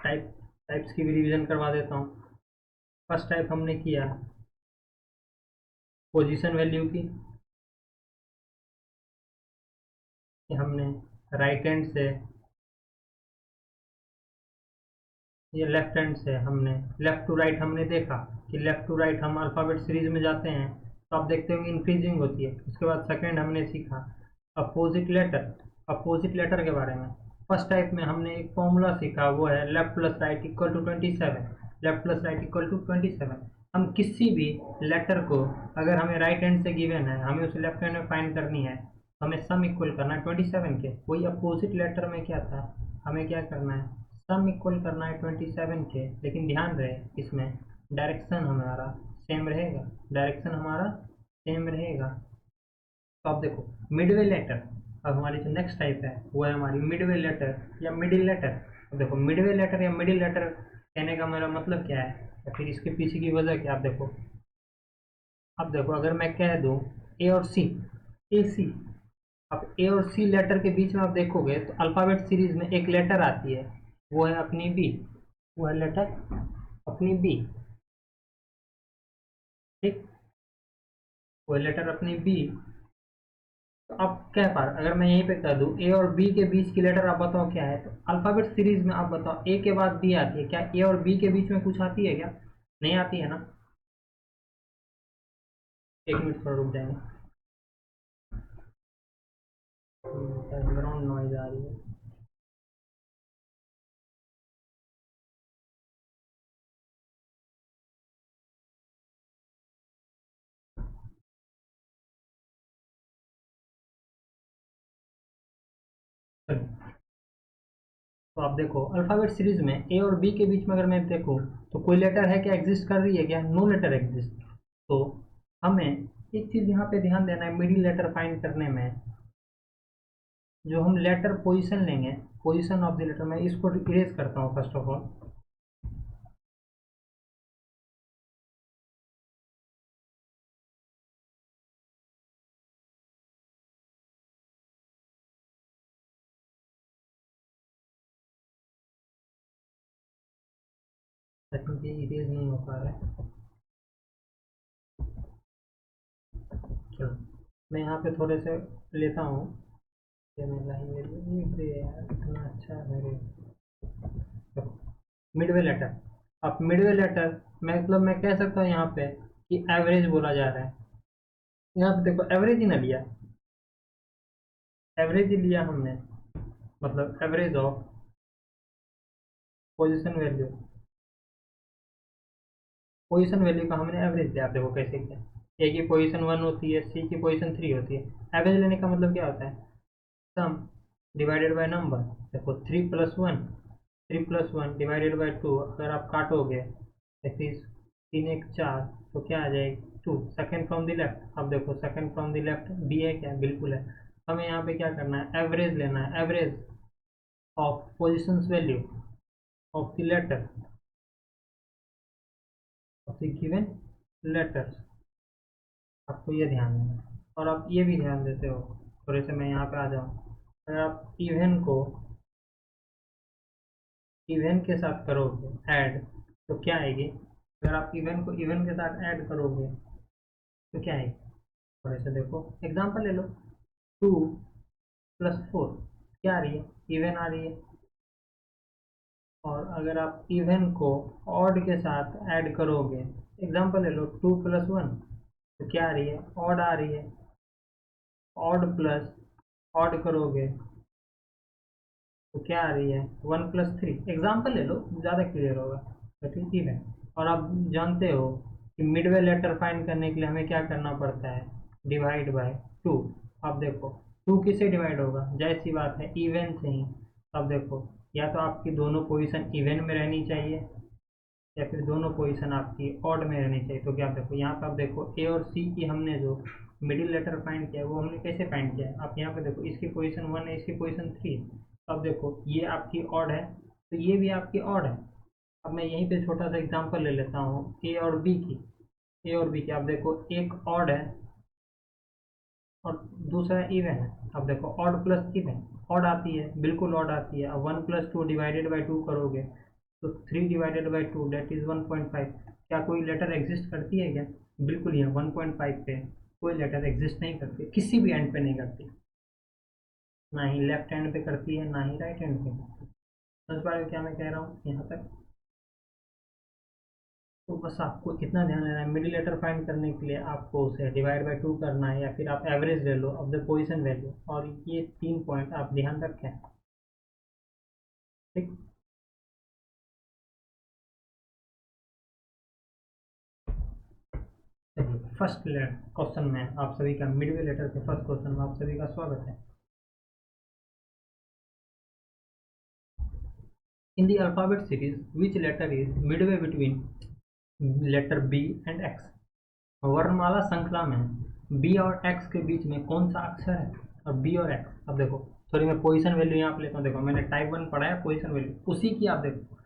टाइप्स की भी रिवीजन करवा देता हूँ। फर्स्ट टाइप हमने किया पोजीशन वैल्यू की, कि हमने राइट हैंड से या लेफ्ट हैंड से, हमने लेफ्ट टू राइट हमने देखा कि लेफ्ट टू राइट हम अल्फ़ाबेट सीरीज में जाते हैं तो आप देखते होंगे इंक्रीजिंग होती है। उसके बाद सेकंड हमने सीखा अपोजिट लेटर के बारे में। फर्स्ट टाइप में हमने एक फॉर्मूला सीखा, वो है left plus right equal to 27, left plus right equal to 27। हम किसी भी लेटर को, अगर हमें राइट हैंड से गिवन है, हमें उसे लेफ्ट हैंड में फाइंड करनी है, तो हमें सम इक्वल करना है 27 के। वही अपोजिट लेटर में क्या था, हमें क्या करना है, सम इक्वल करना है 27 के। लेकिन ध्यान रहे इसमें डायरेक्शन हमारा सेम रहेगा, डायरेक्शन हमारा सेम रहेगा। तो आप देखो मिडवे लेटर, अब हमारी जो नेक्स्ट टाइप है वो है हमारी मिडवे लेटर या मिडिल लेटर। अब देखो मिडवे लेटर या मिडिल लेटर कहने का मेरा मतलब क्या है, या फिर इसके पीछे की वजह क्या है। आप देखो, अब देखो अगर मैं कह दूं ए और सी, ए सी, अब ए और सी लेटर के बीच में आप देखोगे तो अल्फाबेट सीरीज में एक लेटर आती है, वो है अपनी बी, वो है लेटर अपनी बी। ठीक, वो है लेटर अपनी बी। तो अब क्या पा, अगर मैं यहीं पे कर दूं ए और बी के बीच की लेटर, आप बताओ क्या है। तो अल्फाबेट सीरीज में आप बताओ ए के बाद बी आती है, क्या ए और बी के बीच में कुछ आती है क्या, नहीं आती है ना। एक मिनट थोड़ा रुक जाएंगे, बैकग्राउंड नॉइज आ रही है। तो आप देखो अल्फाबेट सीरीज में ए और बी के बीच में अगर मैं देखूं तो कोई लेटर है क्या, एग्जिस्ट कर रही है क्या, नो लेटर एग्जिस्ट। तो हमें एक चीज यहाँ पे ध्यान देना है मिडिल लेटर फाइंड करने में, जो हम लेटर पोजीशन लेंगे, पोजीशन ऑफ द लेटर, मैं इसको इरेज करता हूँ फर्स्ट ऑफ ऑल। लेकिन ये इरेज नहीं हो पा रहा है। चलो मैं यहाँ पे थोड़े से लेता हूँ, ये मैं लाइन मेरी यार इतना अच्छा है मेरे। मिडवे लेटर, अब मिडवे लेटर मतलब मैं कह सकता हूँ यहाँ पे कि एवरेज बोला जा रहा है। यहाँ पे देखो एवरेज ही ना लिया, एवरेज ही लिया हमने, मतलब average of position value, position value का हमने एवरेज लिया। आप देखो कैसे किया, ए की पोजीशन 1 होती है, सी की पोजीशन 3 होती है। एवरेज लेने का मतलब क्या होता है, सम डिवाइडेड बाय नंबर। देखो 3 + 1, 3 + 1 डिवाइडेड बाय 2, अगर आप काटोगे दैट इज 3 × 1 = 4, तो क्या आ जाएगी 2। सेकंड फ्रॉम द लेफ्ट, अब देखो second from the left B है क्या, बिल्कुल है। हमें यहाँ पे क्या करना है, एवरेज लेना है, average of position value of the letter of the given letter. आपको ये ध्यान देना है। और आप ये भी ध्यान देते हो, थोड़े से मैं यहाँ पे आ जाऊँ, अगर आप इवन को इवन के साथ करोगे ऐड, तो क्या आएगी, अगर आप इवन को इवन के साथ ऐड करोगे तो क्या आएगी, थोड़े से देखो एग्जांपल ले लो। 2 + 4 क्या आ रही है, इवन आ रही है। और अगर आप इवन को ऑड के साथ ऐड करोगे, एग्जांपल ले लो 2 + 1, तो क्या आ रही है, ऑड आ रही है। ऑड प्लस ऑड करोगे तो क्या आ रही है, 1 + 3। एग्जाम्पल ले लो ज़्यादा क्लियर होगा, तो ठीक है। और आप जानते हो कि मिडवे लेटर फाइंड करने के लिए हमें क्या करना पड़ता है, डिवाइड बाय 2। अब देखो 2 किससे डिवाइड होगा, जाहिर सी बात है इवन से ही। अब देखो या तो आपकी दोनों पोजीशन इवन में रहनी चाहिए, या फिर दोनों पोजीशन आपकी ऑड में रहनी चाहिए। तो क्या, आप देखो यहाँ पे, आप देखो ए और सी की हमने जो मिडिल लेटर फाइंड किया है वो हमने कैसे फाइंड किया है। आप यहाँ पे देखो इसकी पोजीशन 1 है, इसकी पोजीशन 3 है। अब देखो ये आपकी ऑड है, तो ये भी आपकी ऑड है। अब मैं यहीं पे छोटा सा एग्जांपल ले लेता हूँ ए और बी की, ए और बी की। आप देखो एक ऑड है और दूसरा इवन है। अब देखो ऑड प्लस इवन, ऑड आती है, बिल्कुल ऑड आती है। अब 1 + 2 डिवाइडेड बाई 2 करोगे तो 3 ÷ 2 दैट इज 1.5। क्या कोई लेटर एग्जिस्ट करती है क्या, बिल्कुल ही है। 1.5 पे कोई लेटर एग्जिस्ट नहीं करती, किसी भी एंड पे नहीं करती, ना ही लेफ्ट हैंड पे करती है ना ही राइट हैंड पे करती है। समझ पा रहे हो क्या मैं कह रहा हूँ यहाँ तक। तो बस आपको इतना ध्यान देना है, मिडिल लेटर फाइंड करने के लिए आपको उसे डिवाइड बाय 2 करना है, या फिर आप एवरेज ले लो ऑफ द पोजीशन वैल्यू। और ये 3 पॉइंट आप ध्यान रखें, ठीक। चलिए फर्स्ट क्वेश्चन में आप सभी का मिडवे लेटर के फर्स्ट क्वेश्चन में आप सभी का स्वागत है। In the alphabet series which letter is midway between letter B and X? वर्णमाला श्रृंखला में बी और एक्स के बीच में कौन सा अक्षर है? और बी और एक्स, अब देखो सॉरी मैं पोजीशन वैल्यू यहाँ पे लेता हूँ। देखो मैंने टाइप 1 पढ़ा है, पोजीशन वैल्यू उसी की आप देखो,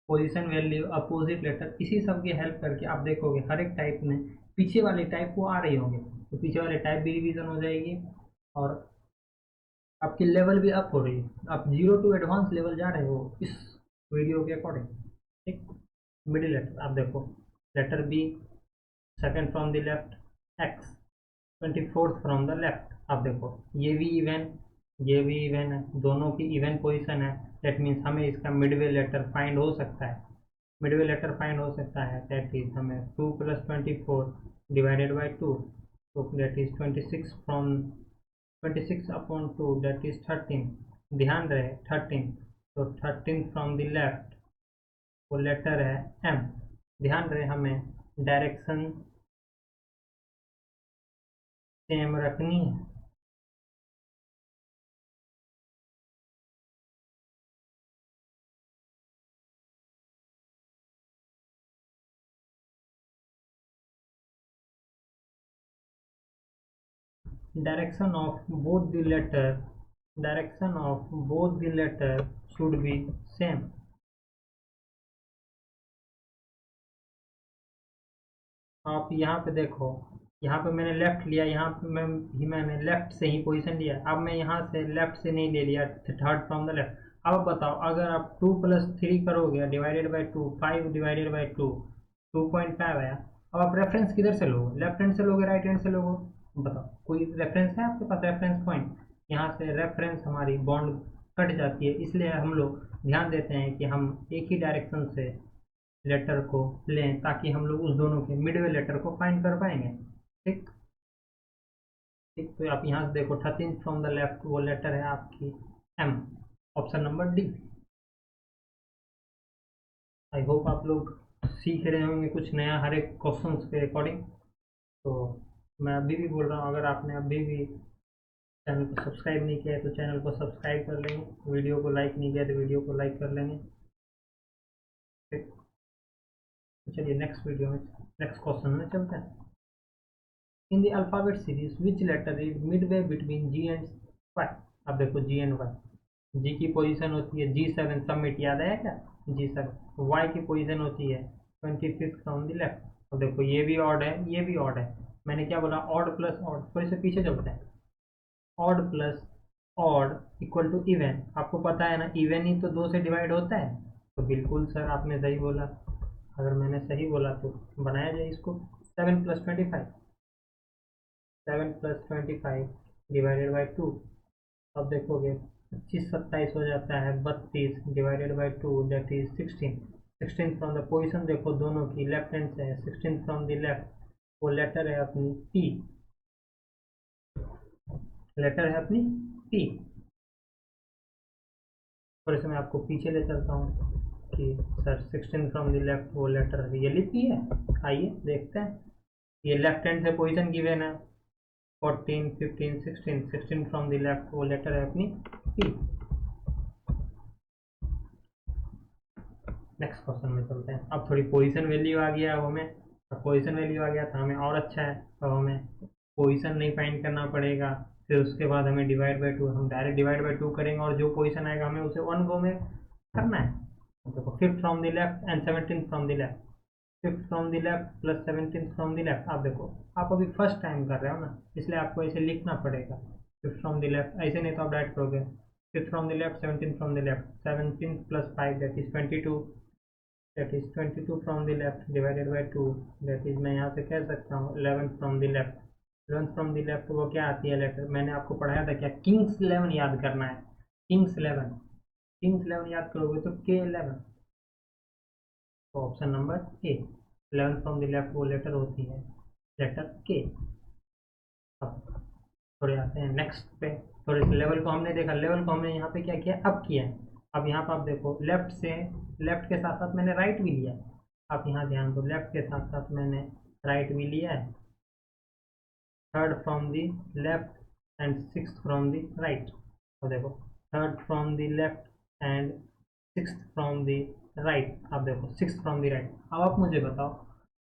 पोजीशन वैल्यू अपोजिट लेटर, इसी सब की हेल्प करके आप देखोगे हर एक टाइप में पीछे वाले टाइप वो आ रही होंगे, तो पीछे वाले टाइप भी रिवीजन हो जाएगी और आपकी लेवल भी अप हो रही है। आप 0 टू एडवांस लेवल जा रहे हो इस वीडियो के अकॉर्डिंग। ठीक, मिडिल लेटर आप देखो, letter B second from the left, X 24th from the left. आप देखो ये भी इवन, ये भी इवन है, दोनों की इवन पोजीशन है। दैट मीन्स हमें इसका मिडवे लेटर फाइंड हो सकता है, मिडवे लेटर फाइंड हो सकता है। दैट इज हमें 2 + 24 डिवाइडेड बाई 2, तो that is 26 from 26/2 that is 13। ध्यान रहे 13, तो 13 फ्रॉम द लेफ्ट वो लेटर है एम। ध्यान रहे हमें डायरेक्शन सेम रखनी है। Direction of both the letter, direction of both the letter should be same. आप यहाँ पे देखो, यहाँ पे मैंने लेफ्ट लिया, यहाँ पे मैंने लेफ्ट से ही पोजीशन लिया। अब मैं यहाँ से लेफ्ट से नहीं ले लिया, थर्ड फ्रॉम द लेफ्ट। अब बताओ अगर आप 2 + 3 करोगे डिवाइडेड बाई 2, 5 डिवाइडेड बाई 2, 2.5 आया। अब आप रेफरेंस किधर से लोगे, लेफ्ट हैंड से लोगे राइट हैंड से लोगे? बताओ कोई रेफरेंस है आपके पास, रेफरेंस पॉइंट? यहाँ से रेफरेंस हमारी बॉन्ड कट जाती है, इसलिए हम लोग ध्यान देते हैं कि हम एक ही डायरेक्शन से लेटर को लें ताकि हम लोग उस दोनों के मिडवे लेटर को फाइंड कर पाएंगे। ठीक ठीक, तो आप यहाँ से देखो 13 फ्रॉम द लेफ्ट वो लेटर है आपकी M, option number D. I hope आप लोग सीख रहे होंगे कुछ नया हर एक क्वेश्चन के अकॉर्डिंग। तो मैं अभी भी बोल रहा हूँ, अगर आपने अभी भी चैनल को सब्सक्राइब नहीं किया है तो चैनल को सब्सक्राइब कर लेंगे, वीडियो को लाइक नहीं किया तो वीडियो को लाइक कर लेंगे। ठीक, तो चलिए नेक्स्ट वीडियो में, नेक्स्ट क्वेश्चन में चलते हैं। In the alphabet series which letter is midway between G and Y? अब देखो जी एंड वाई, जी की पोजीशन होती है G7, सबमिट याद आया क्या? G7, वाई की पोजीशन होती है 25th फ्रॉम द लेफ्ट। अब देखो ये भी ऑड है, ये भी ऑड है। मैंने क्या बोला, ऑड प्लस ऑड। थोड़ी से पीछे चलते हैं, odd plus odd equal to even. आपको पता है ना इवन ही तो 2 से डिवाइड होता है। तो बिल्कुल सर आपने सही बोला, अगर मैंने सही बोला तो बनाया जाए इसको। 7 + 25, 7 + 25 डिवाइडेड बाई 2। अब देखोगे 25 27 हो जाता है 32 divided by 2 that is 16। 16 from the position देखो दोनों की लेफ्ट हैंड से है, 16 फ्रॉम द लेफ्ट वो लेटर है अपनी टी, लेटर है अपनी टी। थोड़े से मैं आपको पीछे ले चलता हूँ कि सर 16 फ्रॉम द लेफ्ट वो लेटर रियली पी है। आइए देखते हैं, ये लेफ्ट हैंड से पोजीशन गिवन है 14 15 16, 16 फ्रॉम द लेफ्ट वो लेटर है अपनी पी। नेक्स्ट क्वेश्चन में चलते हैं। अब थोड़ी पोजीशन वैल्यू आ गया, अब हमें पोजीशन वैल्यू आ गया था हमें और अच्छा है। अब हमें पोजीशन नहीं फाइंड करना पड़ेगा, फिर उसके बाद हमें डिवाइड बाई 2, हम डायरेक्ट डिवाइड बाई 2 करेंगे और जो पोजीशन आएगा हमें उसे 1 गो में करना है। देखो 5th from the left and 17th from the left, 5th from the left plus 17th from the left. आप देखो आप अभी फर्स्ट टाइम कर रहे हो ना, इसलिए आपको ऐसे लिखना पड़ेगा 5th फ्रॉम द लेफ्ट, ऐसे नहीं तो आप डायरेक्ट करोगे 5th from the left 17th from the left, 17 + 5 that is 22, that is 22 from the left divided by 2 that is मैं यहाँ से कह सकता हूँ 11 from the left. 11 from the left वो क्या आती है लेटर, मैंने आपको पढ़ाया था क्या, किंग्स 11 याद करना है। किंग्स 11, किंग्स 11 याद करोगे तो K11, तो option number A 11 from the left वो लेटर होती है लेटर के। अब थोड़े आते हैं नेक्स्ट पे, थोड़े से लेवल को हमने देखा, लेवल को हमने यहाँ पे क्या किया, अप किया है। अब यहाँ पर आप देखो लेफ्ट से, लेफ्ट के साथ साथ मैंने राइट भी लिया। आप यहाँ ध्यान दो, लेफ्ट के साथ साथ मैंने राइट भी लिया है, third from the left and sixth from the right. अब देखो third from the left and sixth from the right. अब देखो सिक्स्थ फ्रॉम द राइट। अब आप मुझे बताओ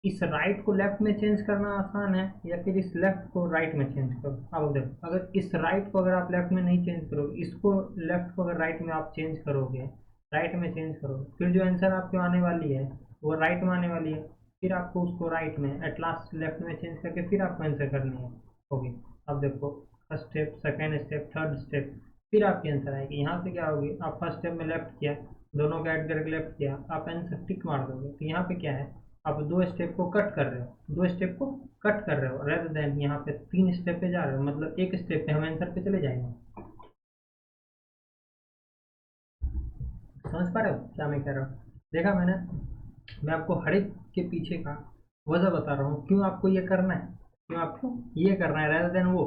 इस राइट को लेफ्ट में चेंज करना आसान है या फिर इस लेफ्ट को राइट में चेंज करो। अब देखो अगर इस राइट को अगर आप लेफ्ट में नहीं चेंज करोगे, इसको लेफ्ट को अगर राइट में आप चेंज करोगे, राइट में चेंज करोगे, फिर जो आंसर आपको आने वाली है वो राइट में आने वाली है। फिर आपको उसको राइट में एट लास्ट लेफ्ट में चेंज करके फिर आपको आंसर करनी है होगी। अब देखो first step, second step, third step, फिर आपकी आंसर आएगी। यहाँ से क्या होगी, आप फर्स्ट स्टेप में लेफ्ट किया, दोनों का ऐड करके लेफ्ट किया, आप आंसर टिक मार दोगे। तो यहाँ पे क्या है, आप दो स्टेप को कट कर रहे हो, दो स्टेप को कट कर रहे हो, रेदर देन यहाँ पे तीन स्टेप पे जा रहे हो, मतलब एक स्टेप पे हम आंसर पे चले जाएंगे। समझ पा रहे हो क्या मैं कह रहा हूँ? देखा मैंने, मैं आपको हर एक के पीछे का वजह बता रहा हूँ, क्यों आपको ये करना है, क्यों आपको ये करना है रेदर देन वो।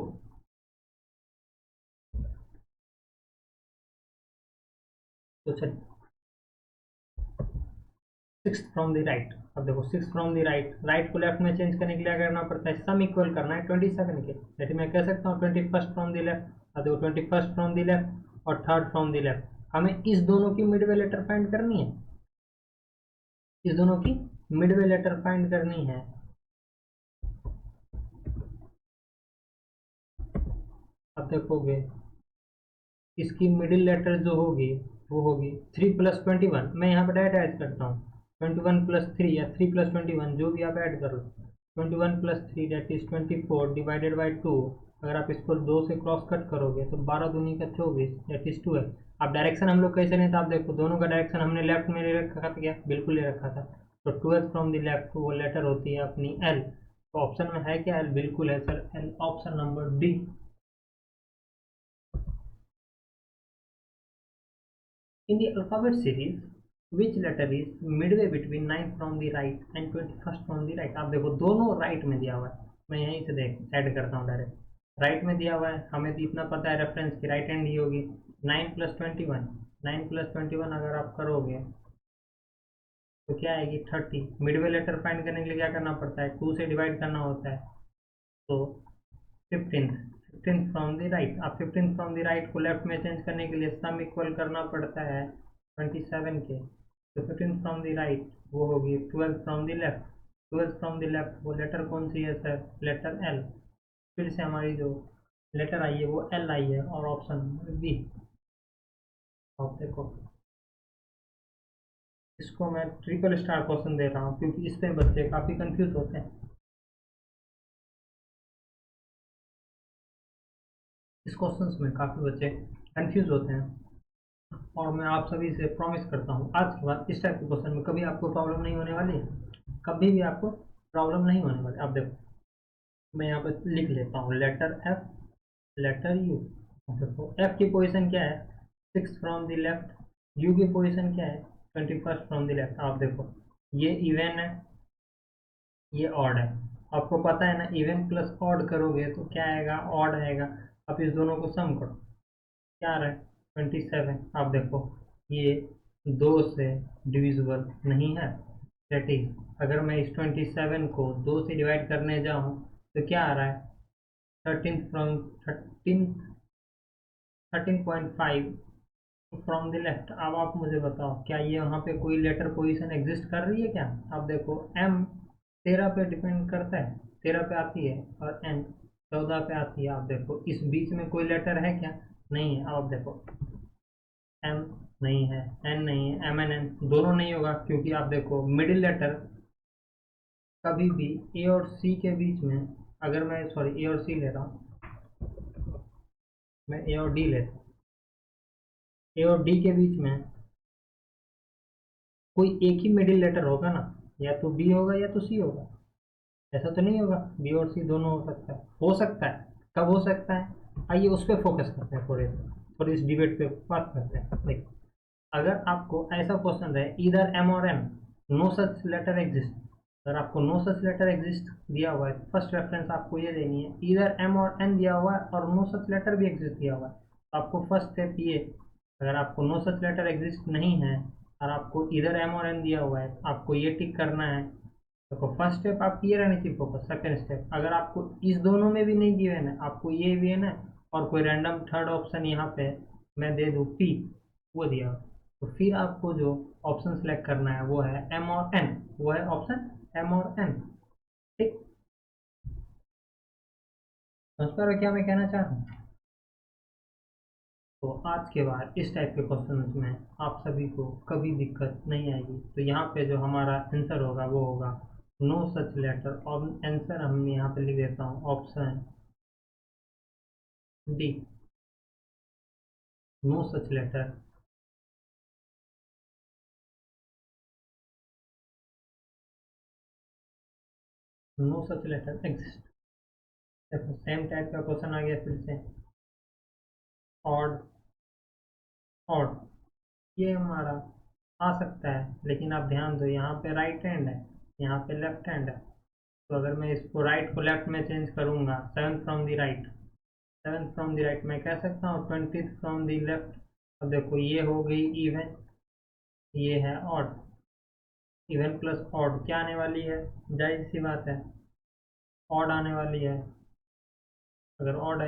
तो चलिए सिक्स फ्रॉम द राइट। अब देखो six from the right, right को लेफ्ट में चेंज करने के लिए करना पड़ता है, सम इक्वल करना है 27 के। जैसे मैं कह सकता हूँ 21st फ्रॉम द लेफ्ट। अब देखो 21st फ्रॉम द लेफ्ट और थर्ड फ्रॉम द लेफ्ट, हमें इस दोनों की मिडवे लेटर फाइंड करनी है, इस दोनों की मिडवे लेटर फाइंड करनी है। अब देखोगे इसकी मिडिल लेटर जो होगी वो होगी 3 + 21। मैं यहाँ पर डायरेक्ट ऐड करता हूँ 21 + 3 या 3 + 21, जो भी आप ऐड कर लो। 21 + 3 दैट इज 24 डिवाइडेड बाई 2। अगर आप इसको 2 से क्रॉस कट करोगे तो 12 दूनी का 24 दैट इज 12। अब डायरेक्शन हम लोग कैसे लें, तो आप देखो दोनों का डायरेक्शन हमने लेफ्ट में ले रखा था क्या, बिल्कुल ले रखा था। तो 12 फ्रॉम द लेफ्ट वो लेटर होती है अपनी एल। तो ऑप्शन में है क्या, एल, बिल्कुल है sir L, option number D. In the alphabet series, which letter is midway between 9 from the right and 21st from the right? आप देखो दोनों राइट में दिया हुआ है, मैं यहीं से देख ऐड करता हूँ डायरेक्ट। राइट में दिया हुआ है, हमें तो इतना पता है रेफरेंस की राइट हैंड ही होगी। 9 + 21, 9 + 21 अगर आप करोगे तो क्या आएगी 30। मिडवे लेटर फाइंड करने के लिए क्या करना पड़ता है, 2 से डिवाइड करना होता है। तो 15th, 15th from the right. अब 15th फ्रॉम द राइट को लेफ्ट में चेंज करने के लिए सम इक्वल करना पड़ता है 27 के। तो 15th फ्रॉम द राइट वो होगी 12 from the left. 12 from the left वो लेटर कौन सी है सर, लेटर एल। फिर से हमारी जो लेटर आई है वो एल आई है, और ऑप्शन बी। अब देखो इसको मैं ट्रिपल स्टार क्वेश्चन दे रहा हूँ क्योंकि इस पे बच्चे काफ़ी कंफ्यूज होते हैं, इस क्वेश्चन में काफ़ी बच्चे कंफ्यूज होते हैं। और मैं आप सभी से प्रॉमिस करता हूँ आज के बाद इस टाइप के क्वेश्चन में कभी आपको प्रॉब्लम नहीं होने वाली है, कभी भी आपको प्रॉब्लम नहीं होने वाली। आप देखो मैं यहाँ पर लिख लेता हूँ लेटर एफ, लेटर यू। देखो एफ की पोजीशन क्या है, 6 फ्रॉम द लेफ्ट। यू की पोजीशन क्या है, 21st फ्रॉम द लेफ्ट। आप देखो ये इवन है, ये ऑड है। आपको पता है ना इवन प्लस ऑड करोगे तो क्या आएगा, ऑड आएगा। आप इस दोनों को सम करो, क्या आ रहा है 27। आप देखो ये 2 से डिविजिबल नहीं है, दैट इज अगर मैं इस 27 को 2 से डिवाइड करने जाऊं तो क्या आ रहा है 13 फ्रॉम 13.5 फ्रॉम द लेफ्ट। अब आप मुझे बताओ क्या ये वहाँ पे कोई लेटर पोजीशन एग्जिस्ट कर रही है क्या। आप देखो एम 13 पे डिपेंड करता है, 13 पे आती है, और एन 14 पे आती है। आप देखो इस बीच में कोई लेटर है क्या, नहीं है। अब आप देखो एम नहीं है, एन नहीं है, एम एन एन दोनों नहीं होगा, क्योंकि आप देखो मिडिल लेटर कभी भी ए और सी के बीच में, अगर मैं सॉरी ए और सी ले रहा हूँ, मैं ए और डी लेता हूँ, ए और डी के बीच में कोई एक ही मिडिल लेटर होगा ना, या तो बी होगा या तो सी होगा। ऐसा तो नहीं होगा बी और सी दोनों हो सकता है, हो सकता है, कब हो सकता है, आइए उस पर फोकस करते हैं, थोड़ी इस डिबेट पे बात करते हैं। देखो अगर आपको ऐसा क्वेश्चन है इधर एम और N, no such letter exist, अगर आपको नो सच लेटर एग्जिस्ट दिया हुआ है, फर्स्ट रेफरेंस आपको ये देनी है, इधर एम और एन दिया हुआ है और नो सच लेटर भी एग्जिस्ट दिया हुआ है, तो आपको फर्स्ट स्टेप ये, अगर आपको नो सच लेटर एग्जिस्ट नहीं है और आपको इधर एम और एन दिया हुआ है, आपको ये टिक करना है देखो फर्स्ट स्टेप आपकी ये रहनी चाहिए फोकस। सेकंड स्टेप अगर आपको इस दोनों में भी नहीं गिवन है, आपको ये भी है ना, और कोई रैंडम थर्ड ऑप्शन यहाँ पे मैं दे दूँ पी, वो दिया हो, तो फिर आपको जो ऑप्शन सेलेक्ट करना है वो है एम और एन, वो है ऑप्शन एम और एन। ठीक, समझ पा रहे हो क्या मैं कहना चाह रहा हूँ? तो आज के बाद इस टाइप के क्वेश्चन में आप सभी को कभी दिक्कत नहीं आएगी। तो यहाँ पे जो हमारा आंसर होगा वो होगा नो सच लेटर, और आंसर हम यहाँ पे लिख देता हूँ option D, no such letter. No such letter exist. देखो सेम टाइप का क्वेश्चन आ गया फिर से, ऑड, ऑड, ये हमारा आ सकता है, लेकिन आप ध्यान दो यहाँ पे राइट हैंड है, यहाँ पे लेफ्ट हैंड है। तो अगर मैं इसको राइट को लेफ्ट में चेंज करूंगा, seven from the right, seven from the right मैं कह सकता हूँ ट्वेंटी फ्रॉम द लेफ्ट। अब देखो ये हो गई इवन, ये है ऑड, इवन प्लस ऑड क्या आने वाली है, जाहिर सी बात है ऑड आने वाली है। अगर ऑड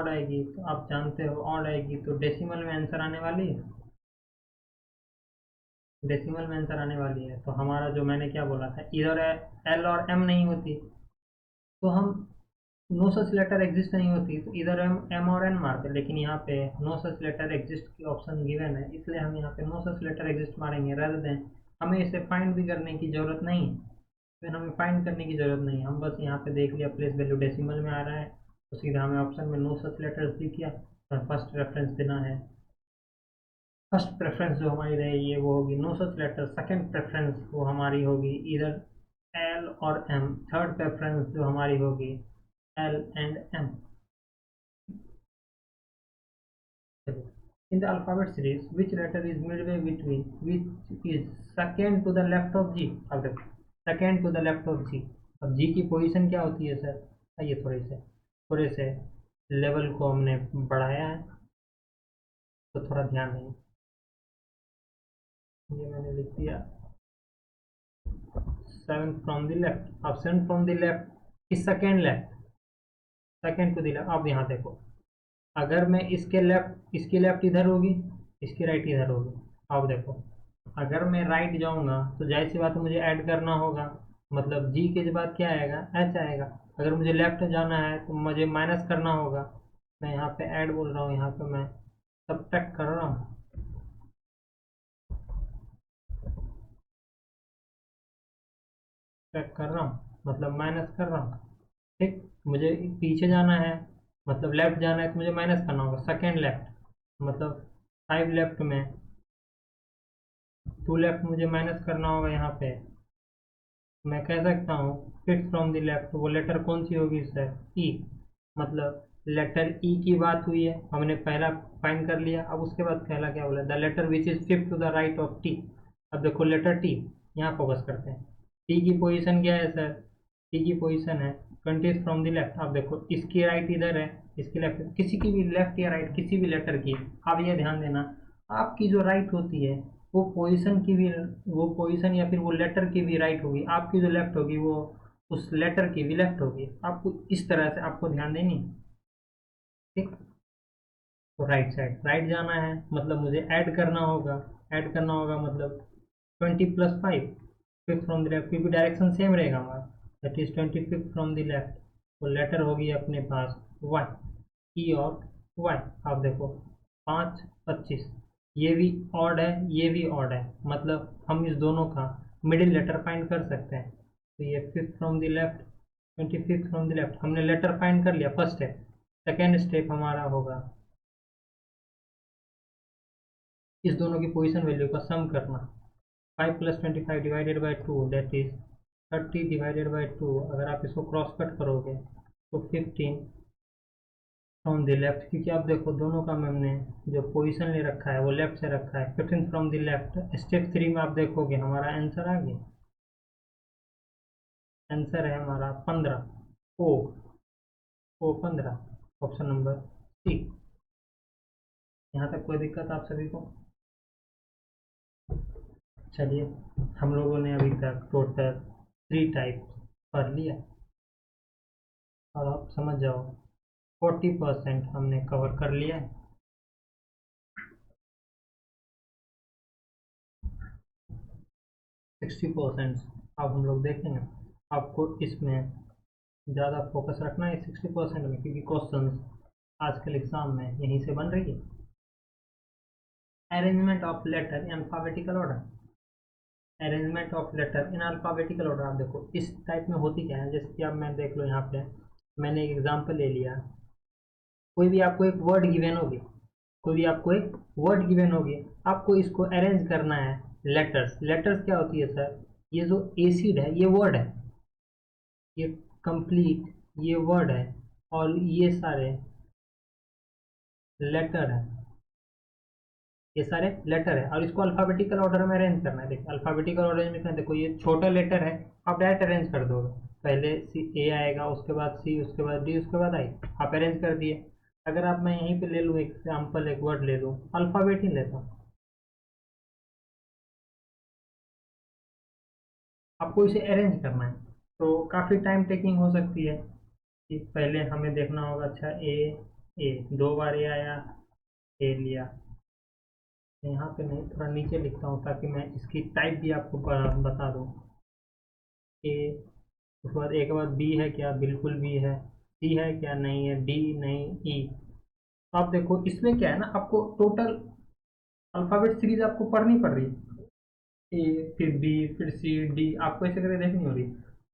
आएगी तो आप जानते हो ऑड आएगी तो डेसिमल में आंसर आने वाली है, डेसिमल में आंसर आने वाली है। तो हमारा जो मैंने क्या बोला था, इधर एल और एम नहीं होती तो हम नो सच लेटर एग्जिस्ट नहीं होती तो इधर हम एम और एन मारते, लेकिन यहाँ पे नो सच लेटर एग्जिस्ट की ऑप्शन गिवन है, इसलिए हम यहाँ पे नो सच लेटर एग्जिस्ट मारेंगे। rather देन हमें इसे फाइंड भी करने की जरूरत नहीं है, फिर हमें फाइंड करने की जरूरत नहीं है। हम बस यहाँ पे देख लिया प्लेस वैल्यू डेसिमल में आ रहा है, तो सीधा हमें ऑप्शन में नो सच लेटर्स दिख गया, तो फर्स्ट रेफरेंस देना है। फर्स्ट प्रेफरेंस जो हमारी रहेगी वो होगी no such letter, second preference वो हमारी होगी इधर एल और एम, थर्ड प्रेफरेंस जो हमारी होगी L and M. In the alphabet series, which letter is midway between, which is second to the left of G? अब देखो second to the left of G, अब G की position क्या होती है सर? आइए थोड़े से लेवल को हमने बढ़ाया है, तो थोड़ा ध्यान दें। ये मैंने लिख दिया सेवन फ्रॉम द लेफ्ट। अब seven from the left is second left, second to the left. अब यहाँ देखो, अगर मैं इसके लेफ्ट, इसकी लेफ्ट इधर होगी, इसकी राइट इधर होगी। अब देखो अगर मैं राइट जाऊंगा तो जाहिर सी बात है मुझे ऐड करना होगा, मतलब जी के बाद क्या आएगा, एच आएगा। अगर मुझे लेफ्ट जाना है तो मुझे माइनस करना होगा, मैं यहाँ पे ऐड बोल रहा हूँ, यहाँ पे मैं सब्ट्रैक्ट कर रहा हूँ, सब्ट्रैक्ट कर रहा हूँ मतलब माइनस कर रहा हूँ। ठीक, मुझे पीछे जाना है मतलब लेफ्ट जाना है तो मुझे माइनस करना होगा, सेकेंड लेफ्ट मतलब फाइव लेफ्ट में टू लेफ्ट मुझे माइनस करना होगा। यहाँ पे मैं कह सकता हूँ फिफ्थ फ्रॉम द लेफ्ट, वो लेटर कौन सी होगी सर, ई, मतलब लेटर ई की बात हुई है, हमने पहला फाइंड कर लिया। अब उसके बाद पहला क्या बोला, the letter which is fifth to the right of T. अब देखो लेटर टी, यहाँ फोकस करते हैं, टी की पोजीशन क्या है सर, टी की पोजीशन है ट्वेंटी फ्रॉम द लेफ्ट। अब देखो इसकी राइट इधर है, इसकी लेफ्ट, किसी की भी लेफ्ट या राइट किसी भी लेटर की, आप ये ध्यान देना आपकी जो राइट होती है वो पोजीशन की भी, वो पोजीशन या फिर वो लेटर की भी राइट होगी, आपकी जो लेफ्ट होगी वो उस लेटर की भी लेफ्ट होगी। आपको इस तरह से आपको ध्यान देनी है। ठीक, तो राइट साइड राइट जाना है मतलब मुझे ऐड करना होगा, ऐड करना होगा मतलब twenty plus five, fifth from the left, क्योंकि डायरेक्शन सेम रहेगा हमारा, that is twenty fifth from the left. वो लेटर होगी अपने पास वाई, ई और वाई। आप देखो पाँच पच्चीस, ये भी ऑड है ये भी ऑड है, मतलब हम इस दोनों का मिडिल लेटर फाइंड कर सकते हैं। तो ये fifth from the left, twenty fifth from the left, हमने लेटर फाइंड कर लिया फर्स्ट स्टेप। सेकेंड स्टेप हमारा होगा इस दोनों की पोजीशन वैल्यू का सम करना, five plus twenty five divided by two, that is thirty divided by two. अगर आप इसको क्रॉस कट करोगे तो फिफ्टीन फ्रॉम द लेफ्ट, क्योंकि आप देखो दोनों का हमने जो पोजीशन ले रखा है वो लेफ्ट से रखा है, fifteen from the left. Step three में आप देखोगे हमारा आंसर आ गया, आंसर है हमारा पंद्रह, ओ, ओ पंद्रह, ऑप्शन नंबर सी। यहाँ तक कोई दिक्कत आप सभी को? चलिए, हम लोगों ने अभी तक टोटल 3 टाइप पढ़ लिया और आप समझ जाओ 40% हमने कवर कर लिया है। 60% अब हम लोग देखेंगे। आपको इसमें ज़्यादा फोकस रखना है 60% में, क्योंकि क्वेश्चंस आजकल एग्जाम में यहीं से बन रही है। Arrangement of letter in alphabetical order. Arrangement of letter in alphabetical order, आप देखो इस टाइप में होती क्या है। जैसे कि अब मैं देख लो, यहाँ पे मैंने एक एग्जांपल ले लिया। कोई भी आपको एक वर्ड गिवन होगी, कोई भी आपको एक वर्ड गिवन होगी, आपको इसको अरेंज करना है। लेटर्स, लेटर्स क्या होती है सर? ये जो एसिड है ये वर्ड है, ये कंप्लीट ये वर्ड है, और ये सारे लेटर है, ये सारे लेटर है, और इसको अल्फाबेटिकल ऑर्डर में अरेंज करना है। देखिए अल्फाबेटिकल ऑर्डर में देखो ये छोटा लेटर है, आप डायरेक्ट अरेंज कर दोगे। पहले सी ए आएगा, उसके बाद सी, उसके बाद डी, उसके बाद आई, आप अरेंज कर दिए। अगर आप मैं यहीं पे ले लूँ एग्जाम्पल, एक वर्ड ले लूँ, अल्फाबेट ही लेता हूँ, आपको इसे अरेंज करना है तो काफ़ी टाइम टेकिंग हो सकती है। कि पहले हमें देखना होगा, अच्छा ए, ए 2 बार ए आया, ए लिया। यहाँ पे नहीं, थोड़ा नीचे लिखता हूँ ताकि मैं इसकी टाइप भी आपको बता दूँ। ए, उसके बाद ए के बाद बी है क्या? बिल्कुल बी है। सी है क्या? नहीं है। डी नहीं। ई। तो आप देखो इसमें क्या है ना, आपको टोटल अल्फाबेट सीरीज आपको पढ़नी पड़ रही है। ए, फिर बी, फिर सी, डी, आपको ऐसे करके देखनी हो रही।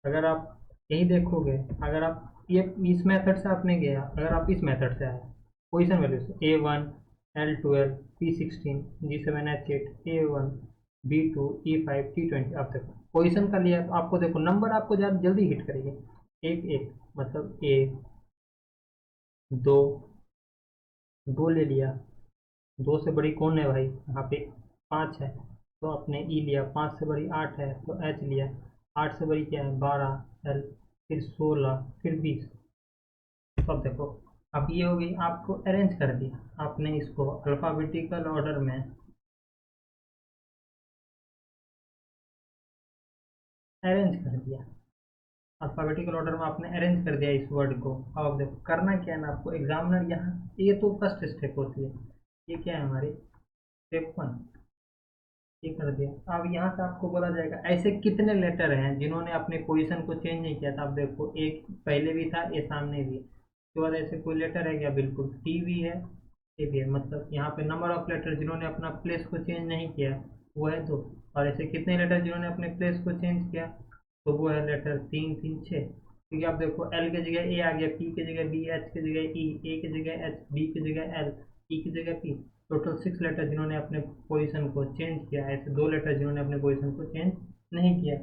अगर आप यही देखोगे, अगर आप ये इस मेथड से आपने गया, अगर आप इस मेथड से आए पोजिशन वैल्यू से A1, L12, P16, G7, H8, A1, B2, E5, T20, आप देखो पोजिशन का लिया तो आपको देखो नंबर आपको ज़्यादा जल्दी हिट करेंगे। एक एक मतलब ए, दो, दो ले लिया, दो से बड़ी कौन है भाई? यहाँ पे 5 है, तो आपने ई लिया। 5 से बड़ी 8 है तो एच लिया। 8 से बड़ी क्या है? 12, एल। फिर 16, फिर 20। तो अब देखो, अब ये हो गई, आपको अरेंज कर दिया आपने इसको अल्फ़ाबेटिकल ऑर्डर में अरेंज कर दिया। अल्फ़ाबेटिकल ऑर्डर में आपने अरेंज कर दिया इस वर्ड को। अब देखो करना क्या है ना आपको, एग्जामिनर यहाँ, ये तो फर्स्ट स्टेप होती है। ये क्या है हमारी स्टेप 1, ये कर दिया। अब यहाँ से आपको बोला जाएगा ऐसे कितने लेटर हैं जिन्होंने अपने पोजीशन को चेंज नहीं किया था। आप देखो एक पहले भी था, ये सामने भी है। उसके बाद ऐसे कोई लेटर है क्या? बिल्कुल टी भी है, ए भी है। मतलब यहाँ पे नंबर ऑफ लेटर जिन्होंने अपना प्लेस को चेंज नहीं किया वो है 2। और ऐसे कितने लेटर जिन्होंने अपने प्लेस को चेंज किया, तो वो है लेटर 3, 3, 6। क्योंकि आप देखो एल की जगह ए आ गया, पी की जगह बी, एच की जगह ई, ए की जगह एच, बी की जगह एल, ई की जगह पी। टोटल 6 लेटर जिन्होंने अपने पोजीशन को चेंज किया है। ऐसे 2 लेटर जिन्होंने अपने पोजीशन को चेंज नहीं किया।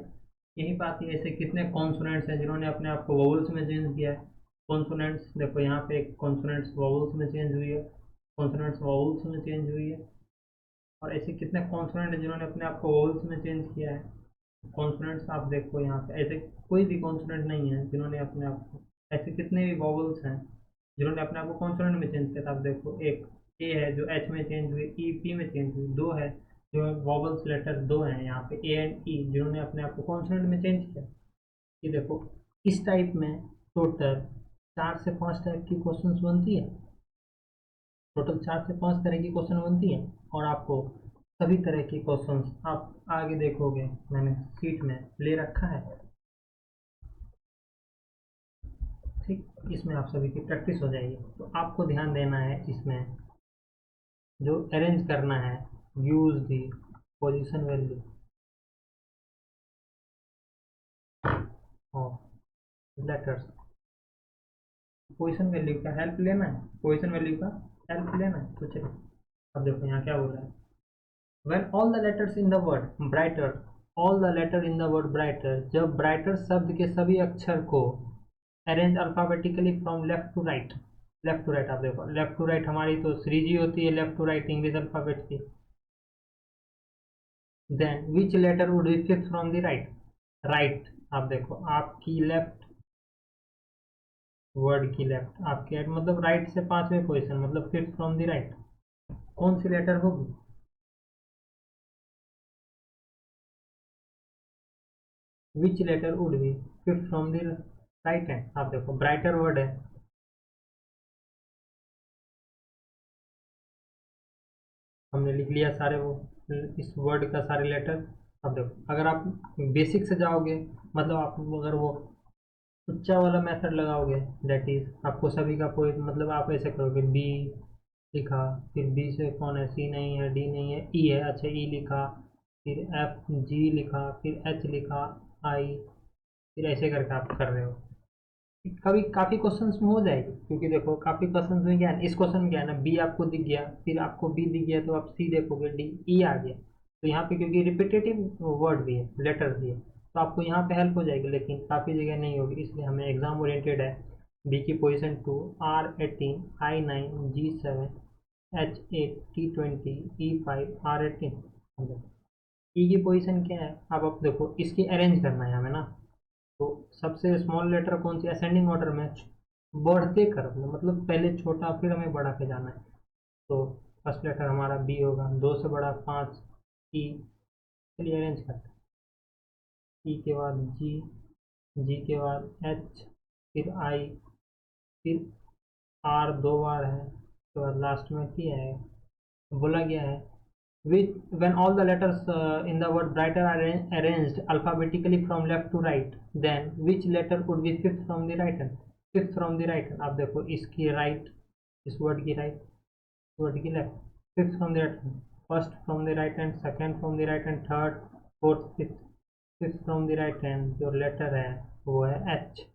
यही बात है, ऐसे कितने कॉन्सोनेंट्स हैं जिन्होंने अपने आप को वोवल्स में चेंज किया है। कॉन्सोनेंट्स देखो यहाँ पे कॉन्सोनेंट्स वोवल्स में चेंज हुई है, कॉन्सोनेंट्स वोवल्स में चेंज हुई है। और ऐसे कितने कॉन्सोनेंट जिन्होंने अपने आप को वोवल्स में चेंज किया है। कॉन्सोनेंट्स आप देखो यहाँ पे ऐसे कोई भी कॉन्सोनेंट नहीं है जिन्होंने अपने आप को, ऐसे कितने भी वॉवल्स हैं जिन्होंने अपने आप को कॉन्सोनेंट में चेंज किया था। आप देखो एक ए है जो एच में चेंज हुई, ई पी में चेंज हुई। 2 है जो वॉवल्स लेटर 2 हैं यहाँ पे, ए एंड ई, जिन्होंने अपने आप को कॉन्सोनेंट में चेंज किया। ये देखो इस टाइप में टोटल 4 से 5 टाइप की क्वेश्चंस बनती है। टोटल 4 से 5 तरह की क्वेश्चन बनती है, और आपको सभी तरह की क्वेश्चंस आप आगे देखोगे, मैंने सीट में ले रखा है। ठीक, इसमें आप सभी की प्रैक्टिस हो जाएगी। तो आपको ध्यान देना है इसमें जो अरेंज करना है, यूज दी पोजीशन वैल्यू और लेटर्स। पोजीशन वैल्यू का हेल्प लेना है, पोजीशन वैल्यू का हेल्प लेना है। तो चलिए अब देखो यहाँ क्या बोल रहा है। When all the letters in the word brighter, all the letter in the word brighter, जब brighter शब्द के सभी अक्षर को arrange alphabetically from left to right. Left to right, आप देखो लेफ्ट टू राइट हमारी तो सीरीज ही होती है left to right English alphabet की। Then which letter would be fifth from the right? Right, आप देखो आपकी लेफ्ट, वर्ड की लेफ्ट, आपके मतलब राइट से 5वें पोजिशन, मतलब फिफ्थ फ्रॉम द राइट। कौन सी लेटर होगी? Which letter would be fifth from the right hand. आप देखो ब्राइटर वर्ड है, हमने लिख लिया सारे वो इस वर्ड का सारे लेटर। अब देखो अगर आप बेसिक से जाओगे, मतलब आप अगर वो उच्चा वाला मेथड लगाओगे, दैट इज आपको सभी का कोई मतलब आप ऐसे करोगे बी लिखा, फिर बी से कौन है, सी नहीं है, डी नहीं है, ई है, अच्छा ई लिखा, फिर एफ जी लिखा, फिर एच लिखा, आई, फिर ऐसे करके आप कर रहे हो। कभी काफ़ी क्वेश्चंस में हो जाएगी, क्योंकि देखो काफ़ी क्वेश्चंस में क्या है, इस क्वेश्चन में क्या है ना, बी आपको दिख गया, फिर आपको बी दिख गया तो आप सी देखोगे, डी ई आ गया, तो यहाँ पे क्योंकि रिपीटेटिव वर्ड भी है, लेटर भी है, तो आपको यहाँ पे हेल्प हो जाएगी, लेकिन काफ़ी जगह नहीं होगी, इसलिए हमें एग्जाम ओरिएंटेड है। बी की position 2, R18, I9, G7, H8, T20, E5, R18। ई की पोजीशन क्या है, अब देखो इसकी अरेंज करना है हमें ना, तो सबसे स्मॉल लेटर कौन सी, असेंडिंग ऑर्डर में बढ़ते क्रम में, मतलब पहले छोटा फिर हमें बढ़ा के जाना है। तो फर्स्ट लेटर हमारा बी होगा, दो से बड़ा 5, ई। चलिए अरेंज करते हैं, ई के बाद जी, जी के बाद एच, फिर आई, फिर आर दो बार है, उसके बाद लास्ट में टी है। बोला गया है which when all the letters in the word brighter are arranged alphabetically from left to right, then which letter would be fifth from the right hand, fifth from the right hand। आप देखो इसकी right, इस word की right, word की left, fifth from the right hand, first from the right hand, second from the right hand, third, fourth, fifth, fifth from the right hand जो letter है वो है एच,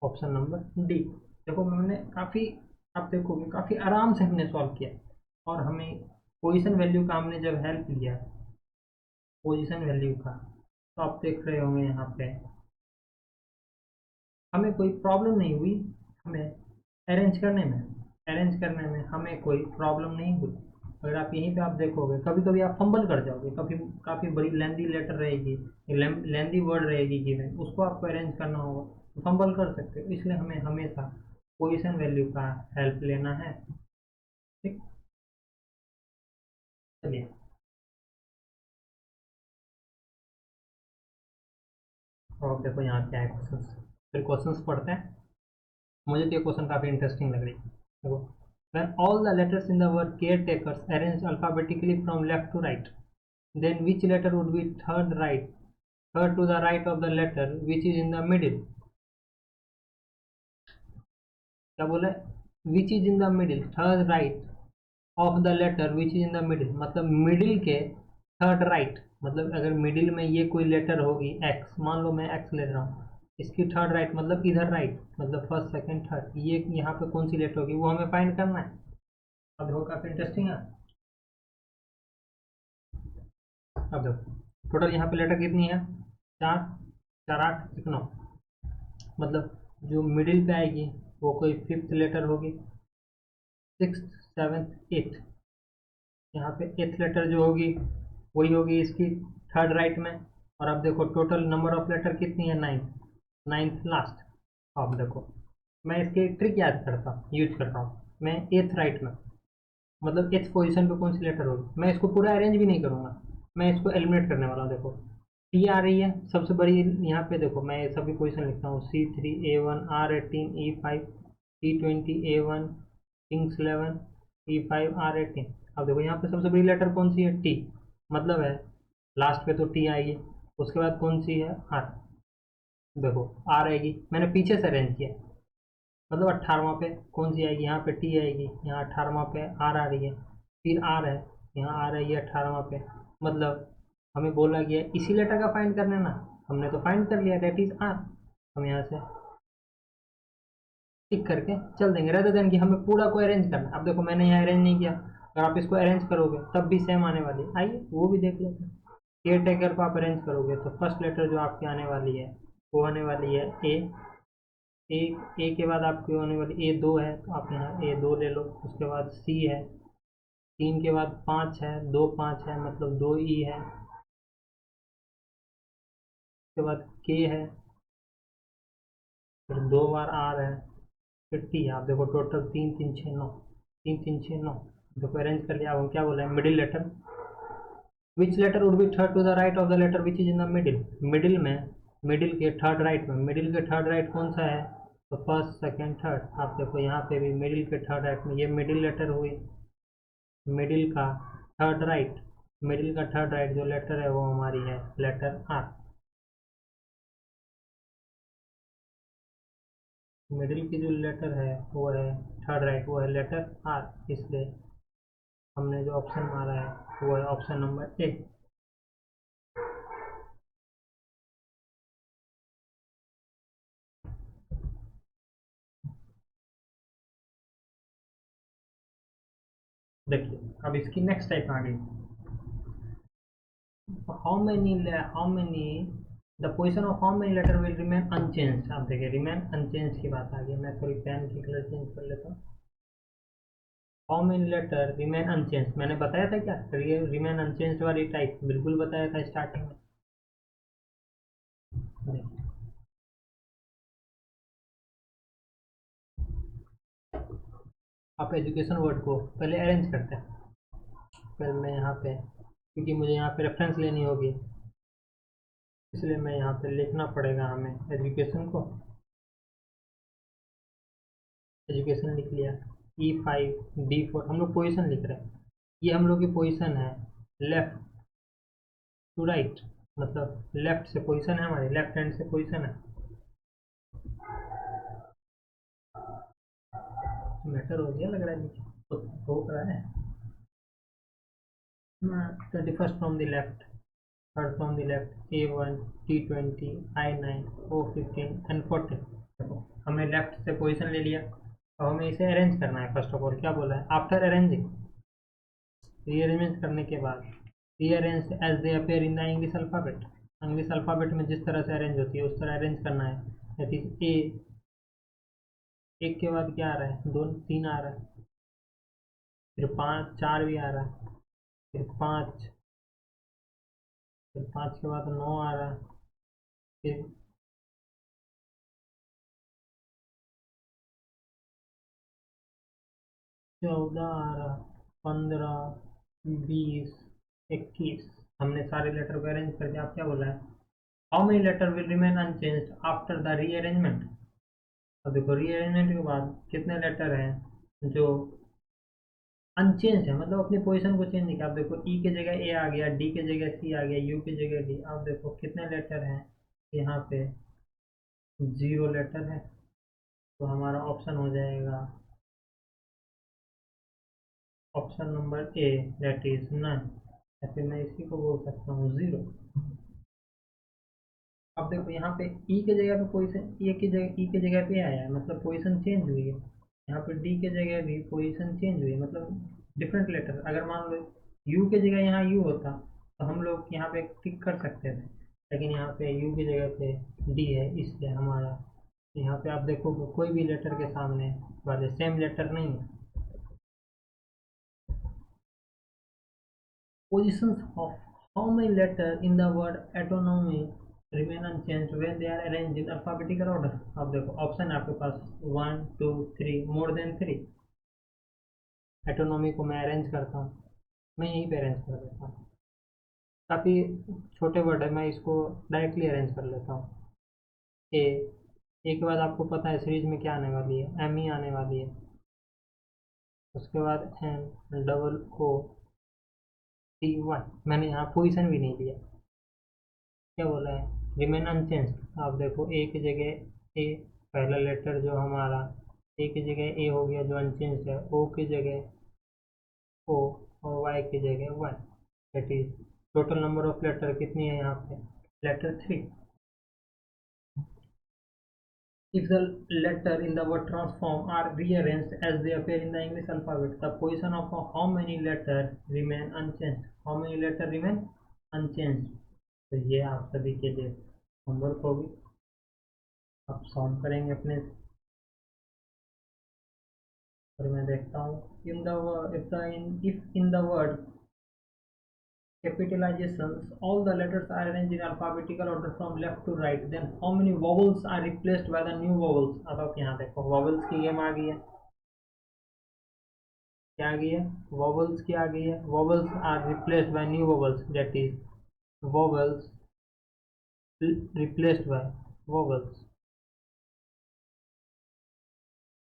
ऑप्शन नंबर डी। देखो मैंने काफ़ी, आप देखोगे काफ़ी आराम से हमने सॉल्व किया, और हमें पोजीशन वैल्यू का हमने जब हेल्प लिया, पोजीशन वैल्यू का, तो आप देख रहे होंगे यहाँ पे हमें कोई प्रॉब्लम नहीं हुई, हमें अरेंज करने में हमें कोई प्रॉब्लम नहीं हुई। अगर आप यहीं पे आप देखोगे कभी कभी आप फंबल कर जाओगे, कभी काफ़ी बड़ी लेंदी लेटर रहेगी, लेंदी वर्ड रहेगी गिवन, उसको आपको अरेंज करना होगा, तो फंबल कर सकते हो, इसलिए हमें हमेशा पोजीशन वैल्यू का हेल्प लेना है। ठीक, चलिए और देखो यहाँ क्या है क्वेश्चन, फिर क्वेश्चंस पढ़ते हैं। मुझे तो ये क्वेश्चन काफ़ी इंटरेस्टिंग लग रही है। देखो when all the letters in the word caretakers arranged alphabetically from left to right, then which letter would be third to the right of the letter which is in the middle। क्या बोला है, which is in the middle, third right of the letter which is in the middle, मतलब middle के third right, मतलब अगर middle में ये कोई लेटर होगी एक्स, मान लो मैं एक्स ले रहा हूँ, इसकी थर्ड राइट मतलब इधर राइट, मतलब फर्स्ट सेकंड थर्ड, ये यहाँ पे कौन सी लेटर होगी वो हमें फाइंड करना है। अब देखो काफी इंटरेस्टिंग है। अब देखो टोटल यहाँ पे लेटर कितनी है, चार, चार आठ एक नौ, मतलब जो मिडिल पे आएगी वो कोई फिफ्थ लेटर होगी, सिक्स, सेवन्थ, एट्थ, यहाँ पे एट्थ लेटर जो होगी वही होगी इसकी थर्ड राइट में। और अब देखो टोटल नंबर ऑफ लेटर कितनी है, नाइन्थ, नाइन्थ लास्ट। अब देखो मैं इसके ट्रिक याद करता हूँ, यूज करता हूँ, मैं एथ राइट में, मतलब एथ पोजीशन पे कौन सी लेटर होगी, मैं इसको पूरा अरेंज भी नहीं करूँगा, मैं इसको एलिमिनेट करने वाला हूँ। देखो टी आ रही है सबसे बड़ी, यहाँ पे देखो मैं सभी पोजीशन लिखता हूँ, C3, A1, R18, E5, T20, A1, Kings 11, E5, R18। अब देखो यहाँ पे सबसे बड़ी लेटर कौन सी है, टी, मतलब है लास्ट पे तो टी आएगी, उसके बाद कौन सी है, आर, देखो आर आएगी, मैंने पीछे से अरेंज किया, मतलब 18वां पे कौन सी आएगी, यहाँ पे टी आएगी, यहाँ 18वां पे आर आ रही है, फिर आर है, यहाँ आ रही है 18वां पे, मतलब हमें बोला गया इसी लेटर का फाइंड करना ना, हमने तो फाइंड कर लिया, दैट इज आर। हम यहाँ से टिक करके चल देंगे, रेदर देन कि हमें पूरा को अरेंज करना। अब देखो मैंने यहाँ अरेंज नहीं किया, अगर आप इसको अरेंज करोगे तब भी सेम आने वाली है, आइए वो भी देख लेते हैं। केयर टेकर को आप अरेंज करोगे तो फर्स्ट लेटर जो आपकी आने वाली है वो आने वाली है ए, ए के बाद आपकी होने वाली ए दो है, तो आप यहाँ ए दो ले लो, उसके बाद सी है, तीन के बाद पाँच है, दो पाँच है मतलब दो ई है, उसके बाद के है, फिर दो बार आर है, फिर टी है। आप देखो टोटल तीन तीन छः नौ, तीन तीन छः नौ, देखो अरेंज कर लिया। अब हम क्या बोला है, middle letter, which letter would be third to the right of the letter which is in the middle, middle में मिडिल के थर्ड राइट में, मिडिल के थर्ड राइट कौन सा है? तो फर्स्ट सेकंड थर्ड। आप देखो यहाँ पे भी मिडिल के थर्ड राइट में, ये मिडिल लेटर हुई, मिडिल का थर्ड राइट, मिडिल का थर्ड राइट जो लेटर है वो हमारी है लेटर आर। मिडिल की जो लेटर है वो है थर्ड राइट, वो है लेटर आर, इसलिए हमने जो ऑप्शन मारा है वो है ऑप्शन नंबर ए। देखिए अब इसकी नेक्स्ट टाइप आ गई, how many the position of how many letter will remain unchanged. आप देखिए रिमेन अनचेंज की बात आ गई, मैं थोड़ी पेन की कलर चेंज कर लेता हूँ। How many letter remain unchanged, मैंने बताया था क्या रिमेन अनचेंज वाली टाइप, बिल्कुल बताया था स्टार्टिंग में। देखिए आप एजुकेशन वर्ड को पहले अरेंज करते हैं, पहले मैं यहाँ पे, क्योंकि मुझे यहाँ पे रेफरेंस लेनी होगी, इसलिए मैं यहाँ पे लिखना पड़ेगा हमें एजुकेशन को। एजुकेशन लिख लिया, E5 D4, हम लोग पोजीशन लिख रहे हैं, ये हम लोग की पोजीशन है लेफ्ट टू राइट, मतलब लेफ्ट से पोजीशन है हमारी, लेफ्ट हैंड से पोजीशन है। मैटर हो गया लग रहा है नीचे, तो हो रहा है। 21st from the left, third from the left, A1 T20 I9 O15 and 14। देखो हमने लेफ्ट से पोजीशन ले लिया, अब हमें इसे अरेंज करना है। फर्स्ट ऑफ ऑल क्या बोला है, आफ्टर अरेंजिंग, रीअरेंज करने के बाद, rearrange as they appear in the English alphabet, English alphabet में जिस तरह से अरेंज होती है उस तरह अरेंज करना है। दैट इज ए, एक के बाद क्या आ रहा है, दो तीन आ रहा है, फिर पाँच चार भी आ रहा है, फिर पाँच, फिर पाँच के बाद नौ आ रहा है, फिर 14 आ रहा, 15, 20, 21। हमने सारे लेटर को अरेंज करके, आप क्या बोला है, how many letter will remain unchanged after the rearrangement. अब देखो रीअरेंजमेंट के बाद कितने लेटर हैं जो अनचेंज है, मतलब अपनी पोजीशन को चेंज नहीं किया। आप देखो ई के जगह ए आ गया, डी के जगह सी आ गया, यू की जगह डी। आप देखो कितने लेटर हैं यहाँ पे, 0 लेटर है, तो हमारा ऑप्शन हो जाएगा option number A, that is none, या फिर मैं इसी को बोल सकता हूँ 0। अब देखो यहाँ पे ई के जगह पे पोजीशन, ए की जगह ई के जगह पे आया है, मतलब पोजीशन चेंज हुई है। यहाँ पे डी के जगह भी पोजीशन चेंज हुई है, मतलब डिफरेंट लेटर। अगर मान लो यू के जगह यहाँ यू होता तो हम लोग यहाँ पे टिक कर सकते थे, लेकिन यहाँ पे यू की जगह पे डी है, इसलिए हमारा यहाँ पे आप देखो कोई भी लेटर के सामने वाले सेम लेटर नहीं है। Positions of how many letters in the word autonomy remain unchanged when they are arranged in alphabetical order। अब देखो ऑप्शन है आपके पास 1 2 3, मोर देन 3। एटोनॉमी को मैं अरेंज करता हूँ, मैं यहीं पे अरेंज कर देता हूँ, काफ़ी छोटे वर्ड है, मैं इसको डायरेक्टली अरेंज कर लेता हूँ। ए, ए के बाद आपको पता है सीरीज में क्या आने वाली है, एम ही आने वाली है। उसके बाद N, double O, T Y. मैंने यहाँ पोजीशन भी नहीं लिया, क्या बोला है, रिमेन अनचेंज। आप देखो ए की जगह ए, पहला लेटर जो हमारा ए की जगह ए हो गया जो अनचेंज है, ओ की जगह ओ, और वाई की जगह Y. That is total number of letter कितनी है यहाँ पे, letter 3। If the letter in the word transform are rearranged as they appear in the English alphabet, the position of how many letters remain unchanged? How many letters remain unchanged? तो ये आप सभी के लिए होमवर्क होगी, आप solve करेंगे अपने। और मैं देखता हूँ in the if in the word capitalizations all the letters are arranged in alphabetical order from left to right, then how many vowels are replaced by the new vowels। अब आप यहाँ देखो vowels की गेम आ गई है, क्या आ गई है, vowels की आ गई है। vowels are replaced by new vowels, that is vowels replaced by vowels,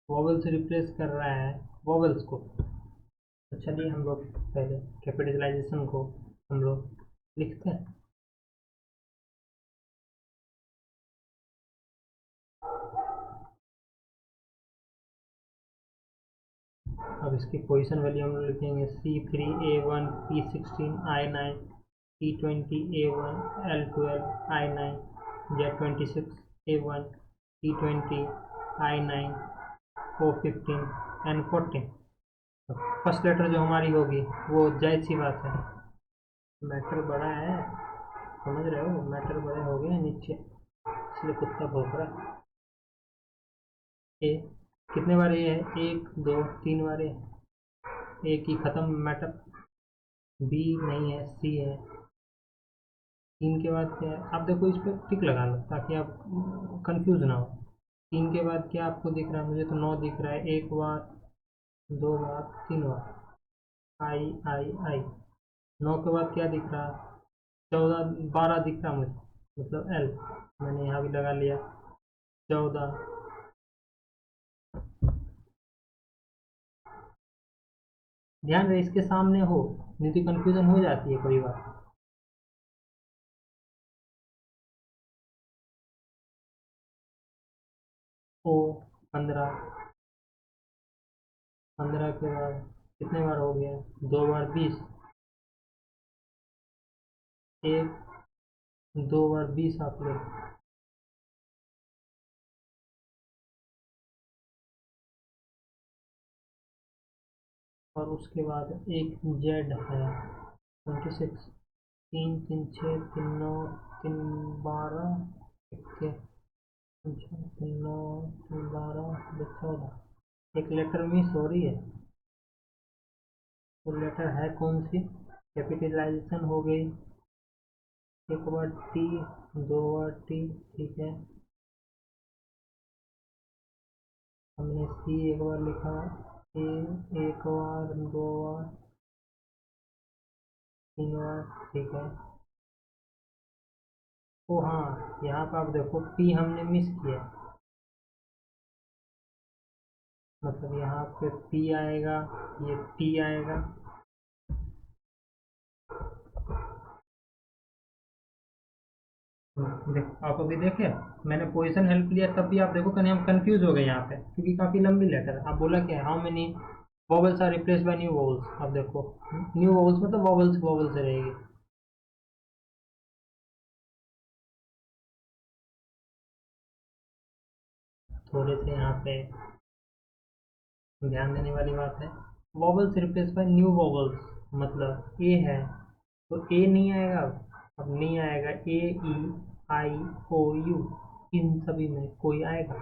vowels replace कर रहा है वोवेल्स को। तो चलिए हम लोग पहले कैपिटलाइजेशन को हम लोग लिखते हैं। अब इसकी पोजीशन वैल्यू हम लोग लिखेंगे C3 A1 P16 I9 T20 A1 L12 I9 Z26 A1 T20 I9 O15 N14। First letter जो हमारी होगी वो जायज़ सी बात है, मैटर बड़ा है, समझ रहे हो, मैटर बड़े हो गए नीचे, इसलिए कुत्ता भौंक रहा है। ए कितने बार ए है, एक दो तीन बार ए, ए की ख़त्म मैटर। बी नहीं है, सी है। तीन के बाद क्या है, आप देखो इस पर टिक लगा लो ताकि आप कंफ्यूज ना हो। तीन के बाद क्या आपको दिख रहा है, मुझे तो 9 दिख रहा है, एक बार दो बार तीन बार, आई आई आई। 9 के बाद क्या दिख रहा, 14 12 दिख रहा मुझे, मतलब एल, मैंने यहाँ भी लगा लिया 14। ध्यान रहे इसके सामने हो, नहीं तो कंफ्यूजन हो जाती है कोई बार। ओ 15, 15 के बाद कितने बार हो गया, दो बार 20, एक दो बार 20 आप लोग। और उसके बाद एक जेड है 26, तीन तीन छः तीन नौ तीन 12, इक्के तीन नौ तीन 12 दो 14। एक लेटर मिस हो रही है, वो लेटर है कौन सी, कैपिटलाइजेशन हो गई, एक बार टी दो बार टी, ठीक है। हमने सी एक बार लिखा, ए एक बार दो बार तीन बार, ठीक है। ओ हाँ, यहाँ पर आप देखो पी हमने मिस किया, मतलब यहाँ पे पी आएगा, ये पी आएगा। देखो आप अभी देखे, मैंने पोजीशन हेल्प लिया तब भी आप देखो कहीं हम कंफ्यूज हो गए यहाँ पे, क्योंकि काफ़ी लंबी लेटर है। आप बोला क्या, how many vowels are replace by new vowels, आप देखो न्यू वॉवल्स मतलब वॉवल्स वॉवल्स रहेगी। थोड़े से यहाँ पे ध्यान देने वाली बात है, vowels replace by new vowels, मतलब ए है तो ए नहीं आएगा, अब नहीं आएगा, ए ई आई ओ यू, इन सभी में कोई आएगा,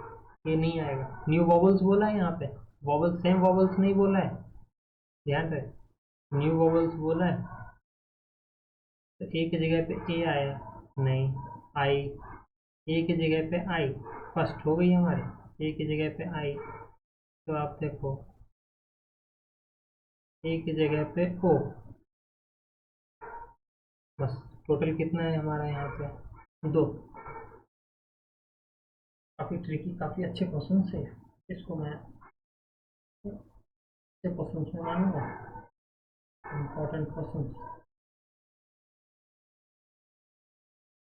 ए नहीं आएगा। न्यू वॉवल्स बोला है यहाँ पे, वॉवल्स सेम वॉवल्स नहीं बोला है, ध्यान रहे, न्यू वॉवल्स बोला है। तो ए की जगह पे ए आया, नहीं, आई, ए की जगह पे आई, फर्स्ट हो गई हमारी, ए की जगह पे आई। तो आप देखो ए की जगह पे ओ, बस टोटल कितना है हमारा यहाँ पे, दो। काफ़ी ट्रिकी, काफ़ी अच्छे क्वेश्चन से, इसको मैं अच्छे क्वेश्चन में मानूंगा, इम्पोर्टेंट क्वेश्चन।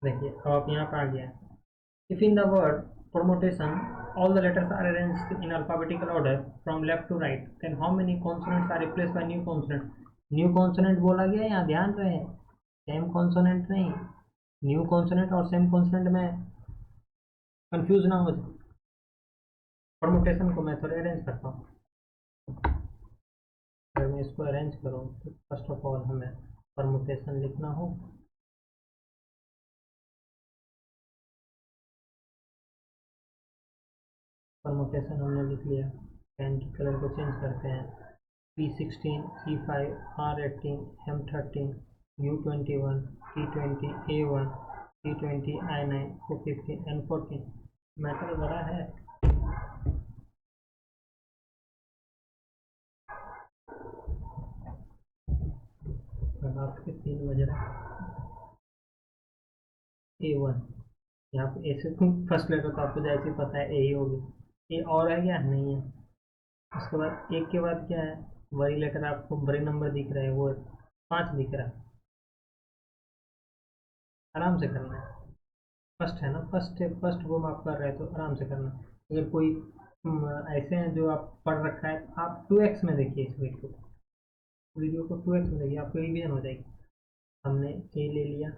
देखिए अब आप यहाँ पर आ गया, if in the word permutation all the letters are arranged in alphabetical order from left to right, then how many consonants are replaced by new consonant। New consonant बोला गया यहाँ, ध्यान रहे, सेम कॉन्सोनेंट नहीं, न्यू कॉन्सोनेंट और same consonant में confuse ना हो जाए। परमुटेशन को मैं थोड़ा अरेंज करता हूँ, अगर मैं इसको अरेंज करूँ तो फर्स्ट ऑफ ऑल हमें परमुटेशन लिखना हो, परमुटेशन हमने लिख लिया। पेन की कलर को चेंज करते हैं, P16 E5 R18 M13 U21 T20 A1 T20 I9 O15 N14। Matter बड़ा है, रात के 3 बज रहे। A1 यहाँ पे ऐसे फर्स्ट लेटर तो आपको जैसे ही पता है ए ही होगी। ए और है क्या, नहीं है। उसके बाद एक के बाद क्या है, वही लेटर आपको बड़े नंबर दिख रहे हैं, वो 5 दिख रहा है। आराम से करना है। फर्स्ट है ना, फर्स्ट है, फर्स्ट वो आप कर रहे हैं तो आराम से करना है। अगर कोई ऐसे हैं जो आप पढ़ रखा है, आप 2x में देखिए इस वीडियो को 2x में देखिए, आपको रिवीजन हो जाएगी। हमने ए ले लिया,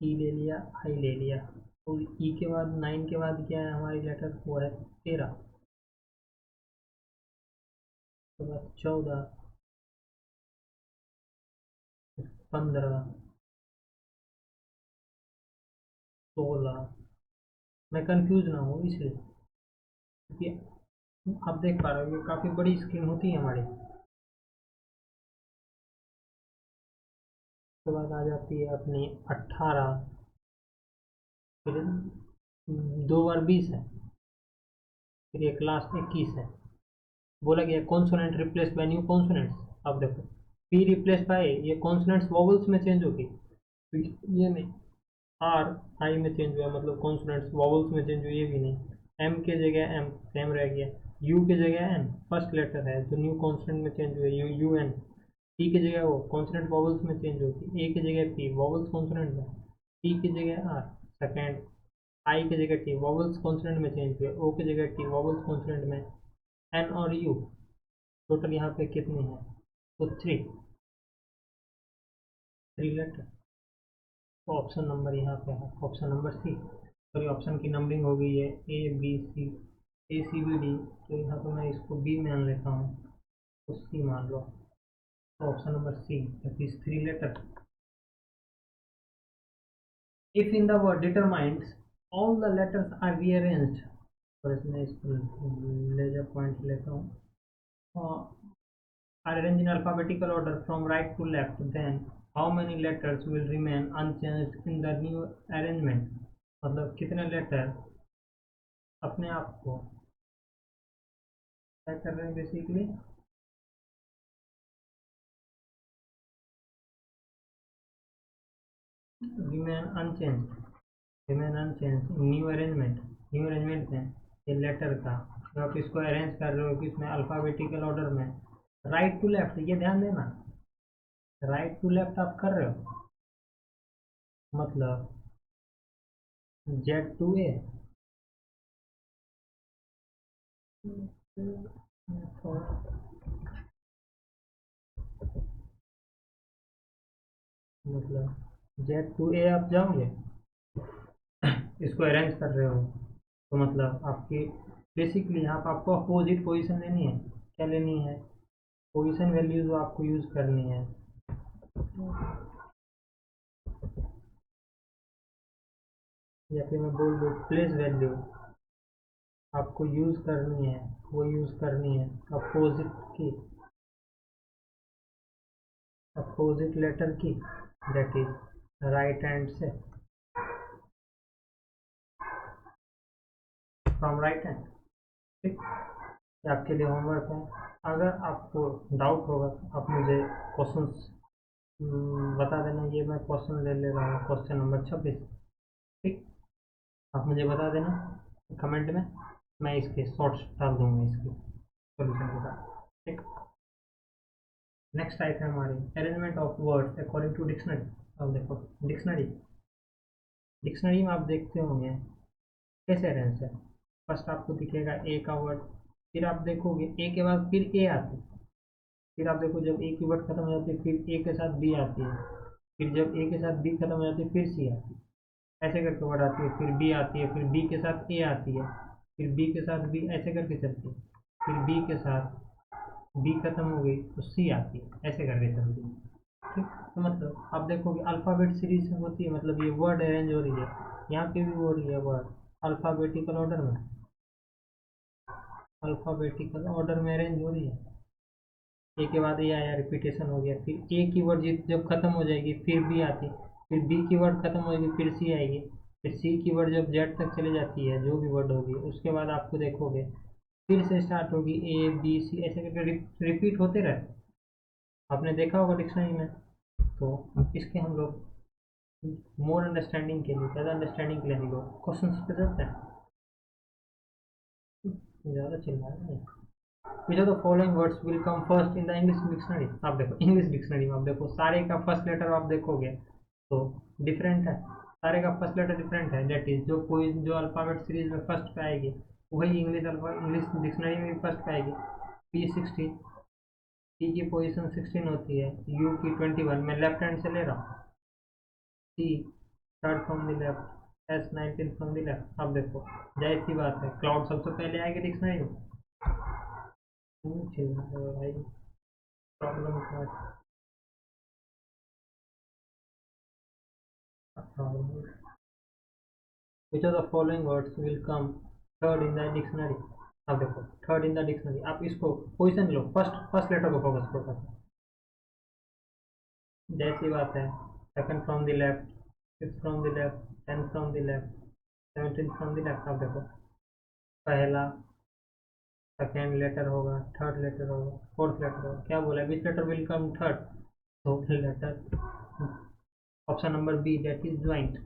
ई ले लिया, आई ले लिया, तो ई के बाद 9 के बाद क्या है हमारी लेटर, वो है 13, उसके बाद 14, 15, 16। मैं कंफ्यूज ना हूँ इसलिए, क्योंकि आप देख पा रहे हो ये काफ़ी बड़ी स्क्रीन होती है हमारी। उसके बाद आ जाती है अपनी 18, फिर 2 बार 20 है, फिर एक लास्ट 21 है। बोला गया consonant replace by new consonants. अब देखो, पी रिप्लेस बाय, ये कॉन्सोनेंट्स वॉवल्स में चेंज होगी, तो ये नहीं। आर आई में चेंज हुआ, मतलब कॉन्सोनेंट्स वॉवल्स में चेंज हुई, ये भी नहीं। एम के जगह एम सेम रह गया, यू के जगह एन फर्स्ट लेटर है जो न्यू कॉन्सोनेंट में चेंज हुए, यू यू एन। टी की जगह वो कॉन्सोनेंट वॉवल्स में चेंज होगी, ए की जगह पी वॉवल्स कॉन्सोनेंट में, टी की जगह आर सेकेंड, आई की जगह टी वॉवल्स कॉन्सोनेंट में चेंज हुए, ओ की जगह टी वॉवल्स कॉन्सोनेंट में, एन और यू। टोटल यहाँ पे कितने हैं, तो 3 लेटर। तो ऑप्शन नंबर यहाँ पे है, option number C. Sorry, option की नंबरिंग हो गई है A B C, A C B D, तो यहाँ पे मैं इसको बी मान लेता हूँ, तो सी मान लो। तो option number C, that is 3 letter. If in the word determines all the letters are rearranged, और इसमें इसको लेजर पॉइंट लेता हूँ, are arranged in alphabetical order from right to left, then how many letters will remain unchanged in the new arrangement? मतलब कितने letter अपने आप को क्या कर रहे हैं basically, remain unchanged, remain unchanged new arrangement. New arrangement में ये लेटर का जब आप इसको अरेंज कर रहे हो कि इसमें अल्फ़ाबेटिकल ऑर्डर में राइट टू लेफ्ट, ये ध्यान देना, राइट टू लेफ्ट आप कर रहे हो, मतलब जेड टू ए, मतलब जेड टू ए आप जाओगे, इसको अरेंज कर रहे हो, तो मतलब आपकी बेसिकली यहाँ पर आपको अपोजिट पोजीशन लेनी है। क्या लेनी है, पोजीशन वैल्यूज आपको यूज करनी है, या फिर मैं बोल दूँ प्लेस वैल्यू आपको यूज करनी है, वो यूज करनी है अपोजिट की, अपोजिट लेटर की, दैट इज राइट हैंड से, फ्रॉम राइट हैंड। ठीक, ये आपके लिए होमवर्क है। अगर आपको डाउट होगा तो आप मुझे क्वेश्चंस बता देना। ये मैं क्वेश्चन ले ले रहा हूँ, क्वेश्चन नंबर 26। ठीक, आप मुझे बता देना कमेंट में, मैं इसके शॉर्ट्स डाल दूंगा इसकी सोल्यूशन के साथ। ठीक, नेक्स्ट आइटम हमारी arrangement of words according to dictionary. अब देखो डिक्शनरी, डिक्शनरी में आप देखते होंगे कैसे अरेंज है। फर्स्ट आपको दिखेगा ए का वर्ड, फिर आप देखोगे ए के बाद फिर ए आती है, फिर आप देखो जब ए की वर्ड खत्म हो जाती है फिर ए के साथ बी आती है, फिर जब ए के साथ बी खत्म हो जाती है फिर सी आती है, ऐसे करके वर्ड आती है, फिर बी आती है, फिर बी के साथ ए आती है, फिर बी के साथ बी, ऐसे करके चलती है, फिर बी के साथ बी खत्म हो गई तो सी आती है, ऐसे करके चलती है। ठीक, तो मतलब आप देखोगे अल्फ़ाबेट सीरीज होती है, मतलब ये वर्ड अरेंज हो रही है, यहाँ पे भी हो रही है वर्ड अल्फ़ाबेटिकल ऑर्डर में, अल्फ़ाबेटिकल ऑर्डर में अरेंज हो रही है। ए के बाद ए आया, रिपीटेशन हो गया, फिर ए की वर्ड जब खत्म हो जाएगी फिर बी आती, फिर बी की वर्ड खत्म हो जाएगी फिर सी आएगी, फिर सी की वर्ड जब जेड तक चली जाती है जो भी वर्ड होगी, उसके बाद आपको देखोगे फिर से स्टार्ट होगी ए बी सी, ऐसे करके रिपीट होते रहते, आपने देखा होगा डिक्शनरी में। तो इसके हम लोग मोर अंडरस्टैंडिंग के लिए, ज़्यादा अंडरस्टैंडिंग के लिए लिखो। क्वेश्चन पे चलते हैं, ज़्यादा चिल्ला रहे हैं। विच of the following words will come first in the English dictionary. आप देखो इंग्लिश डिक्शनरी में आप देखो सारे का फर्स्ट लेटर आप देखोगे तो डिफरेंट है, सारे का फर्स्ट लेटर डिफरेंट है। दैट इज जो कोई जो अल्फ़ाबेट सीरीज में फर्स्ट पे आएगी वही इंग्लिश डिक्शनरी में भी फर्स्ट पे आएगी। P16, टी की पोजीशन 16 होती है, यू की 21, मैं लेफ्ट हैंड से ले रहा हूँ। C third from the left, S 19 from the left. अब देखो जाहिर सी बात है क्लाउड सबसे पहले आएगी डिक्शनरी में। चिल्ला रहे हो भाई, प्रॉब्लम क्या है? Which of the following words will come third in the dictionary? अब देखो थर्ड इन द डिक्शनरी, आप इसको पोजीशन लो, फर्स्ट फर्स्ट लेटर को फोकस करो बस। जैसी बात है, second from the left, fifth from the left, tenth from the left, 17 from the left. अब देखो पहला सेकेंड लेटर होगा, थर्ड लेटर होगा, फोर्थ लेटर होगा। क्या बोला, which letter will come third? तो letter option number B, that is joint.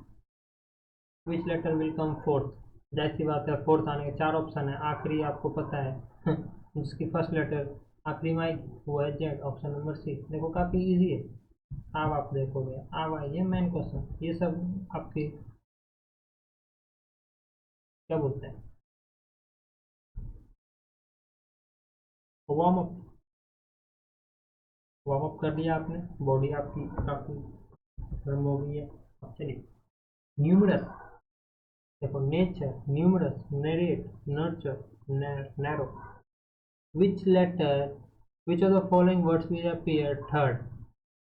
Which letter will come fourth? जाहिर सी बात है फोर्थ आने के चार ऑप्शन है, आखिरी आपको पता है जिसकी फर्स्ट लेटर आखिरी में आई वो है जेड, ऑप्शन नंबर सी। देखो काफी इजी है। अब आप देखोगे, अब आइए मेन क्वेश्चन, ये सब आपके क्या बोलते हैं, वार्म अप, वार्म अप कर लिया आपने, बॉडी आपकी काफी गर्म हो गई है। अब चलिए, न्यूमरस। देखो nature, numerous, narrate, nurture, narrow. Which letter, which of the following words will appear third?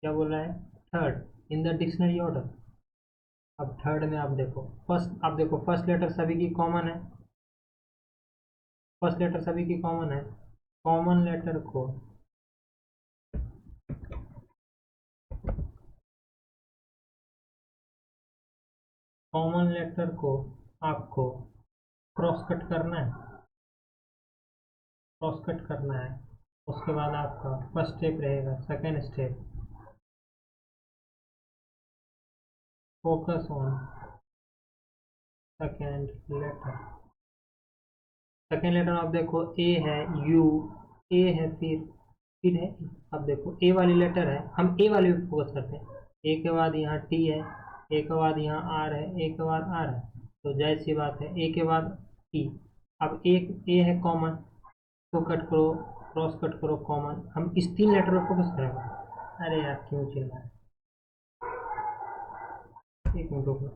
क्या बोल रहा है, third in the dictionary order. अब थर्ड में आप देखो फर्स्ट, आप देखो फर्स्ट लेटर सभी की कॉमन है, फर्स्ट लेटर सभी की कॉमन है। कॉमन लेटर को, कॉमन लेटर को आपको क्रॉस कट करना है, क्रॉस कट करना है। उसके बाद आपका फर्स्ट स्टेप रहेगा, second step, focus on second letter. Second letter आप देखो ए है, यू, ए है, फिर है E। अब देखो ए वाली लेटर है, हम ए वाले पे फोकस करते हैं। ए के बाद यहाँ टी है, ए के बाद यहाँ आर है, ए के बाद आर है, तो जाहिर सी बात है ए के बाद टी। अब एक ए है कॉमन, तो कट करो, क्रॉस कट करो कॉमन, हम इस तीन लेटर पर फोकस करेंगे। अरे यार क्यों चिल्ला रहा है, एक मिनट रुको।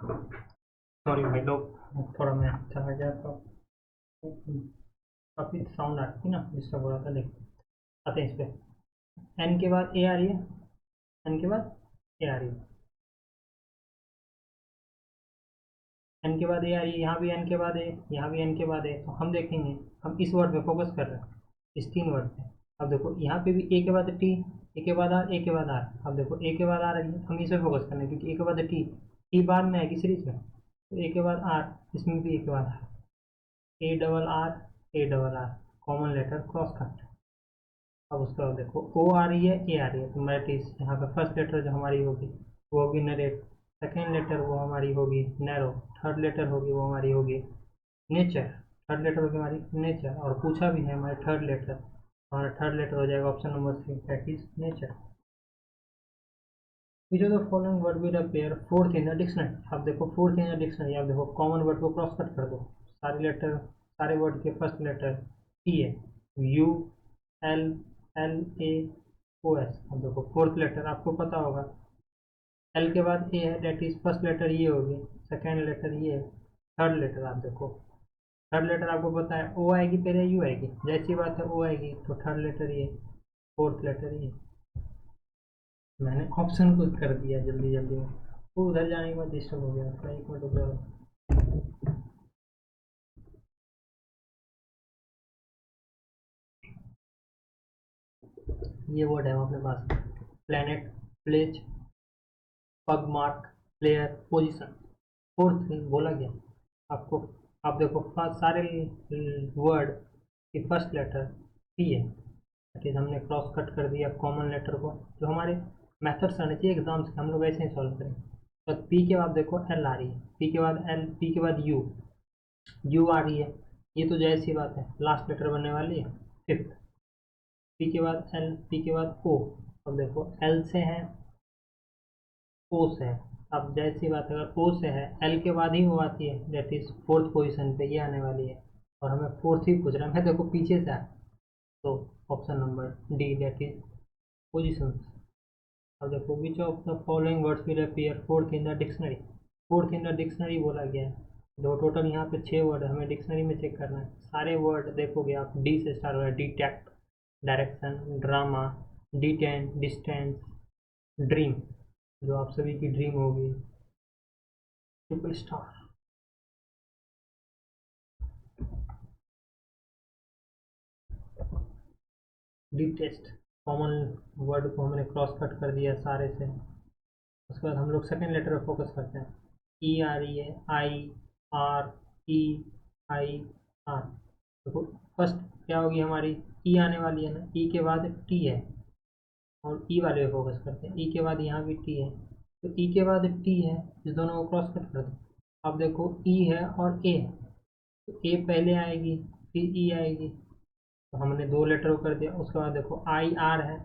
सॉरी भाई लोग, थोड़ा मैं चला गया तो काफ़ी साउंड आ रही थी ना, डिस्टर्ब हो रहा था। देखते आते हैं इस पे। एन के बाद ए आ रही है, एन के बाद ए आ रही है, एन के बाद ए आ रही है, यहाँ भी एन के बाद ए, यहाँ भी एन के बाद ए। तो हम देखेंगे, हम इस वर्ड पे फोकस कर रहे हैं, इस तीन वर्ड पे। अब देखो यहाँ पे भी ए के बाद टी, ए के बाद आर, ए के बाद आर। अब देखो ए के बाद आर आ रही है, हम इस पे फोकस करना है क्योंकि ए के बाद टी, टी बाद में आएगी सीरीज में। तो ए के बाद आर, इसमें भी ए के बाद R, A double R, A double R, common letter cross cut. अब उसके बाद देखो ओ आ रही है, ए आ रही है, तो मैटिस यहाँ पे फर्स्ट लेटर जो हमारी होगी वो होगी नरेट, सेकेंड लेटर वो हमारी होगी नैरो, थर्ड लेटर होगी वो हमारी होगी नेचर, थर्ड लेटर होगी हमारी नेचर। और पूछा भी है हमारे थर्ड लेटर, हमारा थर्ड लेटर हो जाएगा option number C, that is nature. Which of the following word will appear fourth in the dictionary. अब देखो फोर्थ इन द डिक्शनरी, अब देखो कॉमन वर्ड को क्रॉस कट कर दो, सारे लेटर, सारे वर्ड के फर्स्ट लेटर टी है, U, L, L, A, O, S. अब देखो फोर्थ लेटर आपको पता होगा, एल के बाद ए है, डेट इज फर्स्ट लेटर ये होगी, सेकेंड लेटर ये है, थर्ड लेटर आप देखो, थर्ड लेटर आपको पता है ओ आएगी पहले, यू आएगी, जैसी बात है ओ आएगी तो थर्ड लेटर ये, फोर्थ लेटर ये। मैंने ऑप्शन को कर दिया जल्दी जल्दी में, वो उधर जाने के बाद डिस्टर्ब हो गया था, एक मिनट रुक जाओ। ये वर्ड है अपने पास, प्लेनेट, प्लेज, पग मार्क, प्लेयर, पोजीशन। फोर्थ बोला गया आपको। आप देखो सारे वर्ड की फर्स्ट लेटर पी है, दैट इज हमने क्रॉस कट कर दिया कॉमन लेटर को। जो हमारे मेथड्स आने चाहिए एग्जाम्स के, हम लोग ऐसे ही सॉल्व करेंगे। तो पी के बाद देखो एल आ रही है, पी के बाद एल, पी के बाद यू, यू आ रही है, ये तो जैसी सी बात है लास्ट लेटर बनने वाली है फिफ्थ। पी के बाद एल, पी के बाद ओ। अब देखो एल से है, ओ से है, अब जैसी बात है अगर ओ से है, एल के बाद ही वो आती है, दैट इज फोर्थ पोजीशन पे ये आने वाली है, और हमें फोर्थ ही पूछ रहा है, मैं देखो पीछे से आया। तो option number D, that is position. अब देखो which of the following words will appear fourth in the dictionary. Fourth in the dictionary बोला गया है, दो टोटल यहाँ पे 6 वर्ड हमें डिक्शनरी में चेक करना है। सारे वर्ड देखोगे आप डी से स्टार्ट हो रहा है, detect, direction, drama, detain, distance, dream, जो आप सभी की ड्रीम होगी, triple star. Detest, common word को हमने क्रॉस कट कर दिया सारे से। उसके बाद हम लोग सेकेंड लेटर पर फोकस करते हैं, ई आ रही है, आई, आर, ई, आई, आर। देखो फर्स्ट क्या होगी हमारी, ई आने वाली है ना, ई के बाद टी है, और ई वाले पे फोकस करते हैं, ई के बाद यहाँ भी टी है, तो ई के बाद टी है, इस दोनों को क्रॉस कट कर दो। अब देखो ई है और ए है, तो ए पहले आएगी फिर ई आएगी, तो हमने दो लेटर को कर दिया। उसके बाद देखो आई आर है,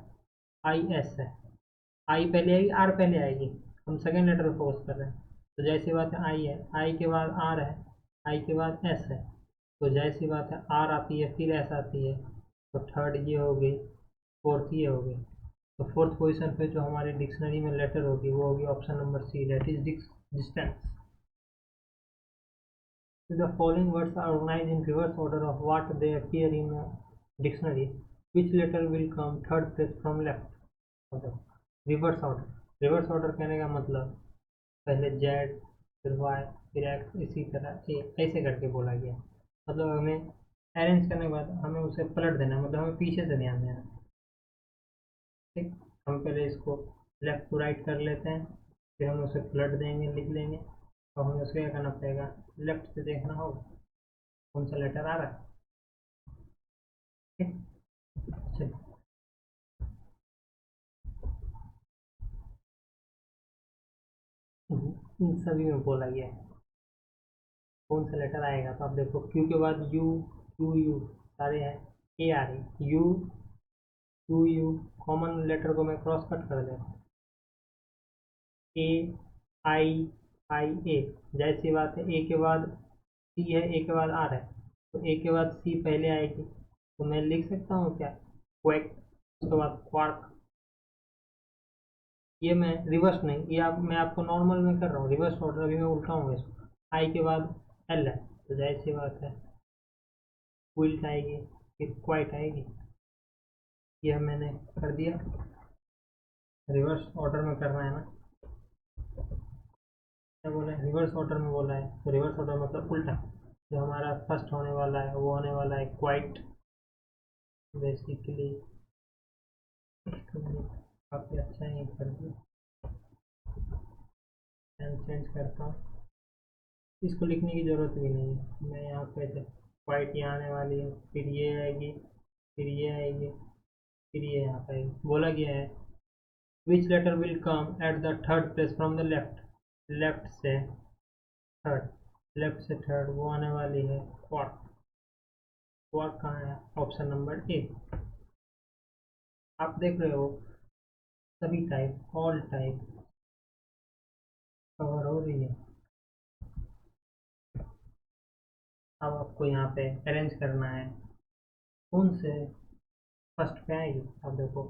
आई एस है, आई पहले आएगी, आर पहले आएगी, हम सेकेंड लेटर पर फोकस कर रहे हैं। तो जैसी बात है आई है, आई के बाद आर है, आई के बाद एस है, तो जैसी बात है आर आती है फिर एस आती है, तो थर्ड ये हो गई, फोर्थ ये हो गई। तो फोर्थ पोजीशन पे जो हमारे डिक्शनरी में लेटर होगी वो होगी option number C, that is distance. The following words are organized in reverse order of what they appear in a dictionary. Which letter will come third place from left? मतलब reverse order, reverse order कहने का मतलब पहले Z, फिर Y, फिर x, इसी तरह ए, ऐसे करके बोला गया। मतलब हमें अरेंज करने के बाद हमें उसे पलट देना, मतलब हमें पीछे से ध्यान देना। ठीक, हम पहले इसको लेफ्ट टू राइट कर लेते हैं, फिर हम उसे पलट देंगे, लिख लेंगे, और हमें उसको क्या करना पड़ेगा, लेफ्ट से देखना होगा कौन सा लेटर आ रहा है। ठीक, चलिए। इन सभी में बोला गया है कौन सा लेटर आएगा, तो आप देखो क्यू के बाद यू, क्यू यू सारे हैं, ए आ रही, U, Q U, common letter को मैं क्रॉस कट कर देता हूँ, ए, आई, आई, ए। जैसी बात है ए के बाद सी है, ए के बाद आर है, तो ए के बाद सी पहले आएगी, तो मैं लिख सकता हूँ क्या, क्वैक, उसके बाद क्वार्क, ये मैं रिवर्स नहीं, ये आप मैं आपको नॉर्मल में कर रहा हूँ, रिवर्स ऑर्डर अभी मैं उल्टाऊंगा इसको। आई के बाद एल है तो जाहिर सी बात है क्विल्ट आएगी, फिर क्वाइट आएगी। यह मैंने कर दिया, रिवर्स ऑर्डर में करना है ना, क्या बोला है, रिवर्स ऑर्डर में बोला है, तो रिवर्स ऑर्डर मतलब उल्टा। जो हमारा फर्स्ट होने वाला है वो होने वाला है क्वाइट बेसिकली। काफ़ी अच्छा ही कर दिया, चेंज करता हूँ, इसको लिखने की ज़रूरत भी नहीं है। मैं यहाँ पे क्वाइट यहाँ आने वाली है, फिर ये आएगी, फिर ये आएगी, फिर ये यहाँ पे आएगी। बोला गया है which letter will come at the third place from the left, left से थर्ड, लेफ्ट से थर्ड वो आने वाली है क्वार्क। क्वार्क कहाँ है, ऑप्शन नंबर ए। आप देख रहे हो सभी टाइप, ऑल टाइप कवर हो रही है। अब आपको यहाँ पे अरेंज करना है, कौन से फर्स्ट पे आएगी। अब देखो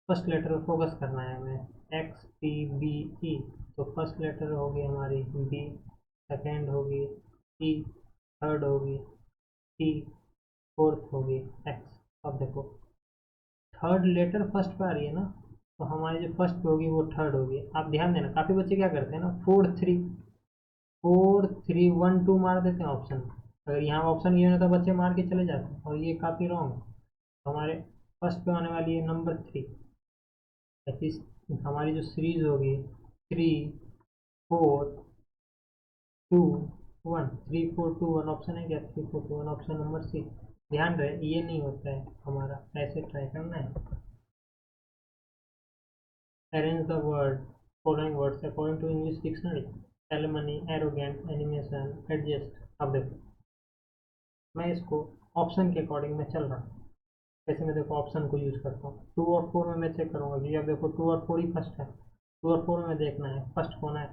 फर्स्ट लेटर फोकस करना है हमें, एक्स पी बी ई, तो फर्स्ट लेटर होगी हमारी बी, सेकेंड होगी ई, थर्ड होगी टी, फोर्थ होगी एक्स। अब देखो थर्ड लेटर फर्स्ट पे आ रही है ना, तो हमारी जो फर्स्ट पे होगी वो थर्ड होगी। आप ध्यान देना, काफ़ी बच्चे क्या करते हैं ना, 4 3 1 2 मार देते हैं ऑप्शन। अगर यहाँ ऑप्शन ये होता तो बच्चे मार के चले जाते हैं, और ये काफ़ी रॉन्ग है। हमारे फर्स्ट पे आने वाली है नंबर 3, इस हमारी जो सीरीज होगी 3 4 2 1, 3 4 2 1 ऑप्शन है क्या, 3 4 2 1 ऑप्शन नंबर सी। ध्यान रहे ये नहीं होता है हमारा, ऐसे ट्राई करना है। Arrange the word following words according to English dictionary, alimony, arrogant, animation, adjust. अब देखो मैं इसको ऑप्शन के अकॉर्डिंग में चल रहा हूँ, जैसे मैं देखो ऑप्शन को यूज करता हूँ। 2 और 4 में मैं चेक करूंगा कि अब देखो 2 और 4 ही फर्स्ट है, 2 और 4 में देखना है फर्स्ट कौन है।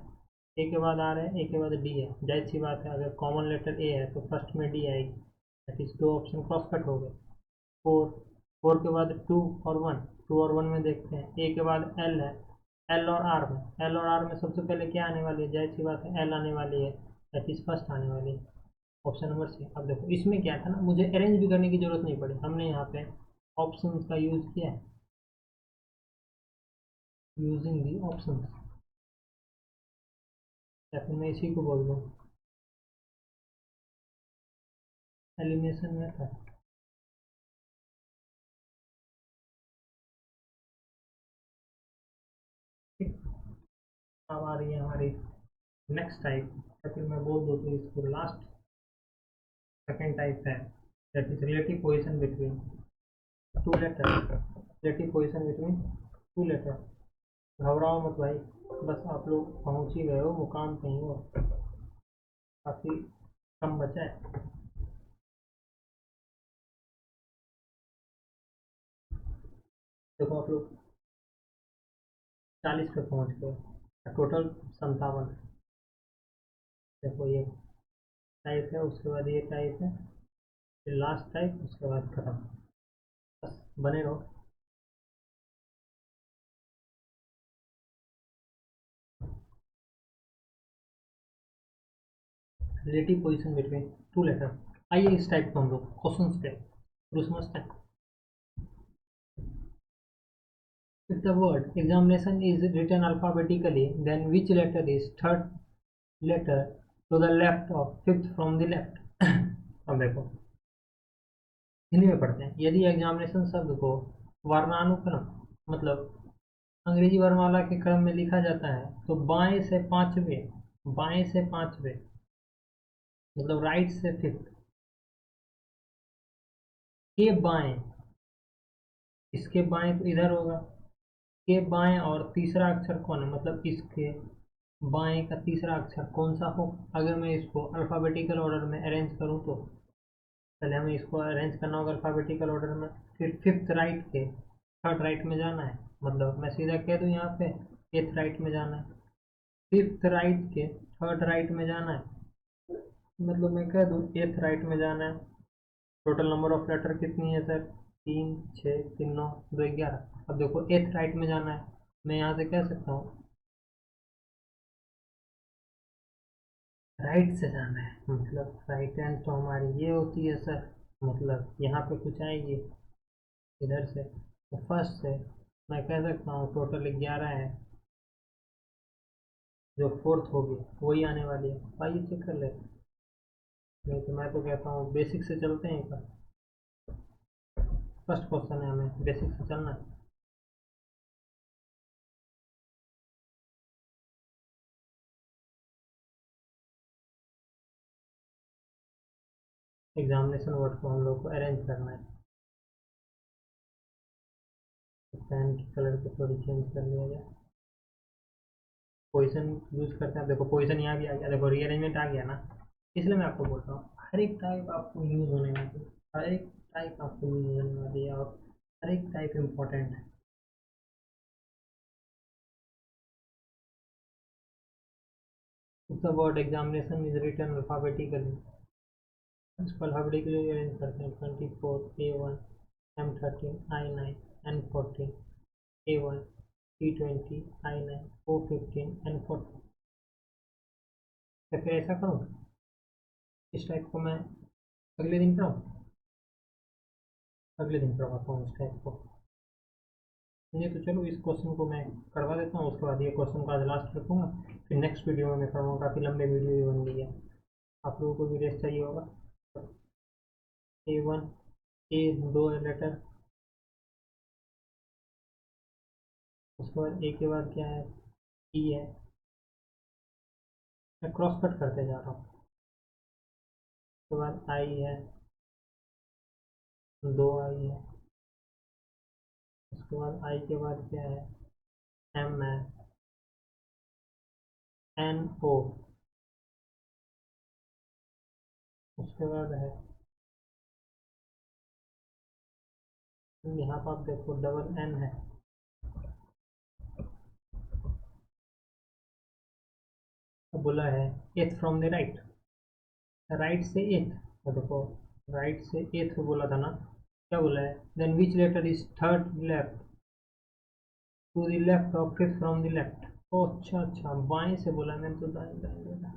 ए के बाद आर है, ए के बाद डी है, जाहिर सी बात है अगर कॉमन लेटर ए है तो फर्स्ट में डी आएगी, दैट इज दो ऑप्शन क्रॉस कट हो गए। 4, 4 के बाद 2 और 1, 2 और 1 में देखते हैं। ए के बाद एल है, एल और आर में, एल और आर में सबसे पहले क्या आने वाली है, जाहिर सी बात है एल आने वाली है, दैट इज फर्स्ट आने वाली है, ऑप्शन नंबर सी। अब देखो इसमें क्या था ना, मुझे अरेंज भी करने की जरूरत नहीं पड़ी, हमने यहाँ पे ऑप्शन का यूज किया है, यूजिंग दी ऑप्शन, या फिर मैं इसी को बोल दूँ एलिमिनेशन मेथड। ठीक, अब आ रही है हमारी नेक्स्ट टाइप, या फिर मैं बोल दूँ तो इसको लास्ट सेकेंड टाइप है, that is relative position between two letter, relative position between two letter. घबराओ मत भाई, बस आप लोग पहुंच ही गए हो, मुकाम पे ही हो, काफ़ी कम बचा है। देखो आप लोग 40 पे पहुंच गए, टोटल 57। देखो ये टाइप है, उसके बाद ये टाइप है, फिर लास्ट टाइप, उसके बाद खत्म। बस बने रहो। Relative position between two letter. आइए इस टाइप को हम लोग क्वेश्चन पे शुरू समझते हैं। If the word examination is written alphabetically, then which letter is third letter to the left of fifth from the left? अब देखो हिंदी में पढ़ते हैं। यदि एग्जामिनेशन शब्द को वर्णानुक्रम मतलब अंग्रेजी वर्णमाला के क्रम में लिखा जाता है तो बाएं से पांचवे मतलब राइट से फिफ्थ के बाएं, इसके बाएं तो इधर होगा, के बाएं, और तीसरा अक्षर कौन है, मतलब इसके बाएं का तीसरा अक्षर कौन सा हो। अगर मैं इसको अल्फ़ाबेटिकल ऑर्डर में अरेंज करूं तो पहले हमें इसको अरेंज करना होगा अल्फ़ाबेटिकल ऑर्डर में, फिर फिफ्थ राइट के थर्ड राइट में जाना है, मतलब मैं सीधा कह दूं यहाँ पे एथ राइट में जाना है, फिफ्थ राइट के थर्ड राइट में जाना है, मतलब मैं कह दूं एथ राइट में जाना है। टोटल नंबर ऑफ लेटर कितनी है सर, 3 6 3 9 2 11। अब देखो एथ राइट में जाना है, मैं यहाँ से कह सकता हूँ राइट से जाना है, मतलब राइट हैंड तो हमारी ये होती है सर, मतलब यहाँ पे कुछ आएगी इधर से, तो फर्स्ट से मैं कह सकता हूँ टोटल 11 है, जो फोर्थ होगी वही आने वाली है। आइए चेक कर लेते हैं। नहीं तो मैं तो कहता हूँ बेसिक से चलते हैं एक बार। फर्स्ट क्वेश्चन है, हमें बेसिक से चलना है। एग्जामिनेशन वर्ड को हम लोग को अरेंज करना है। तो पेन की कलर को थोड़ी चेंज कर लिया जाए। पोजीशन यूज करते हैं, देखो पोजीशन यहाँ भी आ गया, देखो रीअरेंजमेंट आ गया ना। इसलिए मैं आपको बोल रहा हूँ हर एक टाइप आपको यूज होने वाली है, हर एक टाइप आपको यूज होने वाली है, और हर एक टाइप इम्पोर्टेंट है। The word examination is written alphabetically, इसको अल्फाबेटिकली अरेंज करते हैं। 24 A1 M13 I9 N14 A1 T20 I9 O15 N14। या फिर ऐसा करूँ, इस टाइप को मैं अगले दिन पढ़ाऊँ, अगले दिन करवाता हूँ इस टाइप को। नहीं तो चलो इस क्वेश्चन को मैं करवा देता हूँ, उसके बाद ये क्वेश्चन का आज लास्ट रखूँगा, फिर नेक्स्ट वीडियो में मैं करवाऊँगा। काफ़ी लंबे वीडियो भी बन गई है, आप लोगों को भी रेस्ट चाहिए होगा। A1 ए दो लेटर, उसके बाद ए के बाद क्या है, ई है। मैं क्रॉस कट करते जा रहा हूँ। उसके बाद आई है, दो आई है। उसके बाद आई के बाद क्या है, एम है, एन ओ। उसके बाद है, यहाँ पर आप देखो डबल एन है। अब बोला है एथ फ्रॉम द राइट, राइट से एथ। देखो राइट से एथ बोला था ना, क्या बोला है, then which letter is third left to the left of fifth from the left. ओ अच्छा अच्छा, बाएं से बोला, मैंने तो दाएं दाएं बोला।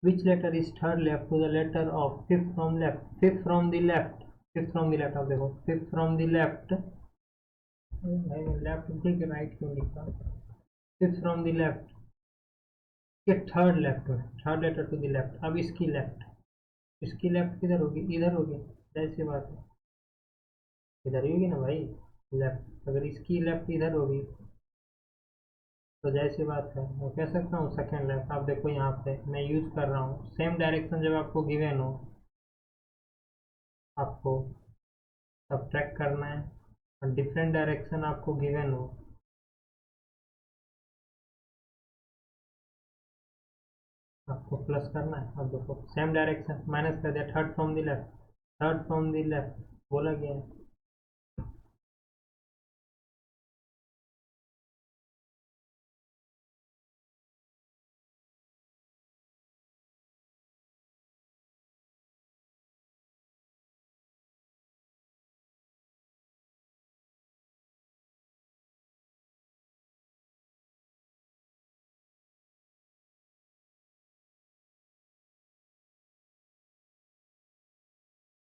Which letter is third left to the letter of fifth from left? Fifth from the left. Fifth from the left, आप देखो fifth from the left। भाई मैं लेफ्ट ठीक है, राइट क्यों लिख रहा हूँ। फिफ्थ फ्रॉम द लेफ्ट के थर्ड लेफ्ट में, third letter to the left. अब इसकी लेफ्ट, इसकी लेफ्ट किधर होगी, इधर होगी, जैसी बात है, इधर ही होगी ना भाई लेफ्ट। अगर इसकी लेफ्ट इधर होगी तो जैसी बात है मैं कह सकता हूँ सेकेंड लेफ्ट। आप देखो यहाँ पे मैं यूज कर रहा हूँ सेम डायरेक्शन, जब आपको गिवन हो आपको सब्ट्रैक्ट करना है, और डिफरेंट डायरेक्शन आपको गिवन हो आपको प्लस करना है। अब देखो सेम डायरेक्शन माइनस कर दिया, third from the left, third from the left बोला गया है।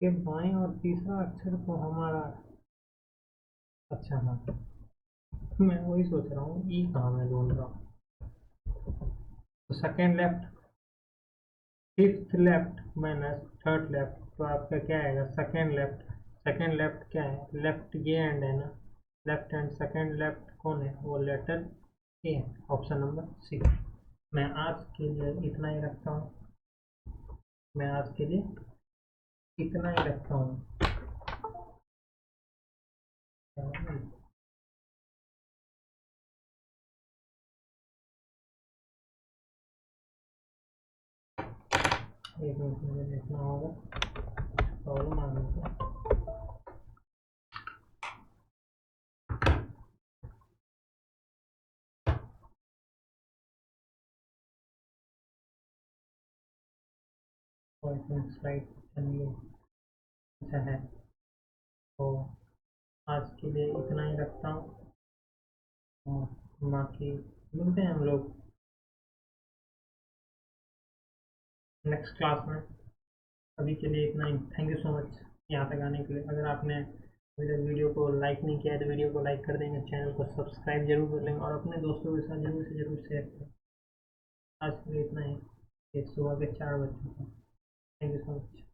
ये बाएं और तीसरा अक्षर तो हमारा, अच्छा हाँ, मैं वही सोच रहा हूँ ई कहाँ मैं ढूंढ रहा हूँ। तो second left, fifth left minus third left, तो आपका क्या आएगा, सेकेंड लेफ्ट। सेकेंड लेफ्ट क्या है, लेफ्ट ये एंड है ना, लेफ्ट हैंड सेकेंड लेफ्ट कौन है, वो लेटर ए है, ऑप्शन नंबर सी। मैं आज के लिए इतना ही रखता हूँ, मैं आज के लिए इतना ही रखता हूँ। एक मिनट मुझे देखना होगा, प्रॉब्लम आ गई है। स्लाइड चलिए। अच्छा है। तो आज के लिए इतना ही रखता हूँ, और बाकी मिलते हैं हम लोग नेक्स्ट क्लास में। अभी के लिए इतना ही। थैंक यू सो मच यहाँ तक आने के लिए। अगर आपने अभी तक वीडियो को लाइक नहीं किया है तो वीडियो को लाइक कर देंगे, चैनल को सब्सक्राइब जरूर कर लेंगे और अपने दोस्तों के साथ जरूर से जरूर शेयर करें। आज के लिए इतना ही। एक सुबह के 4 बज चुके हैं। Thank you so much.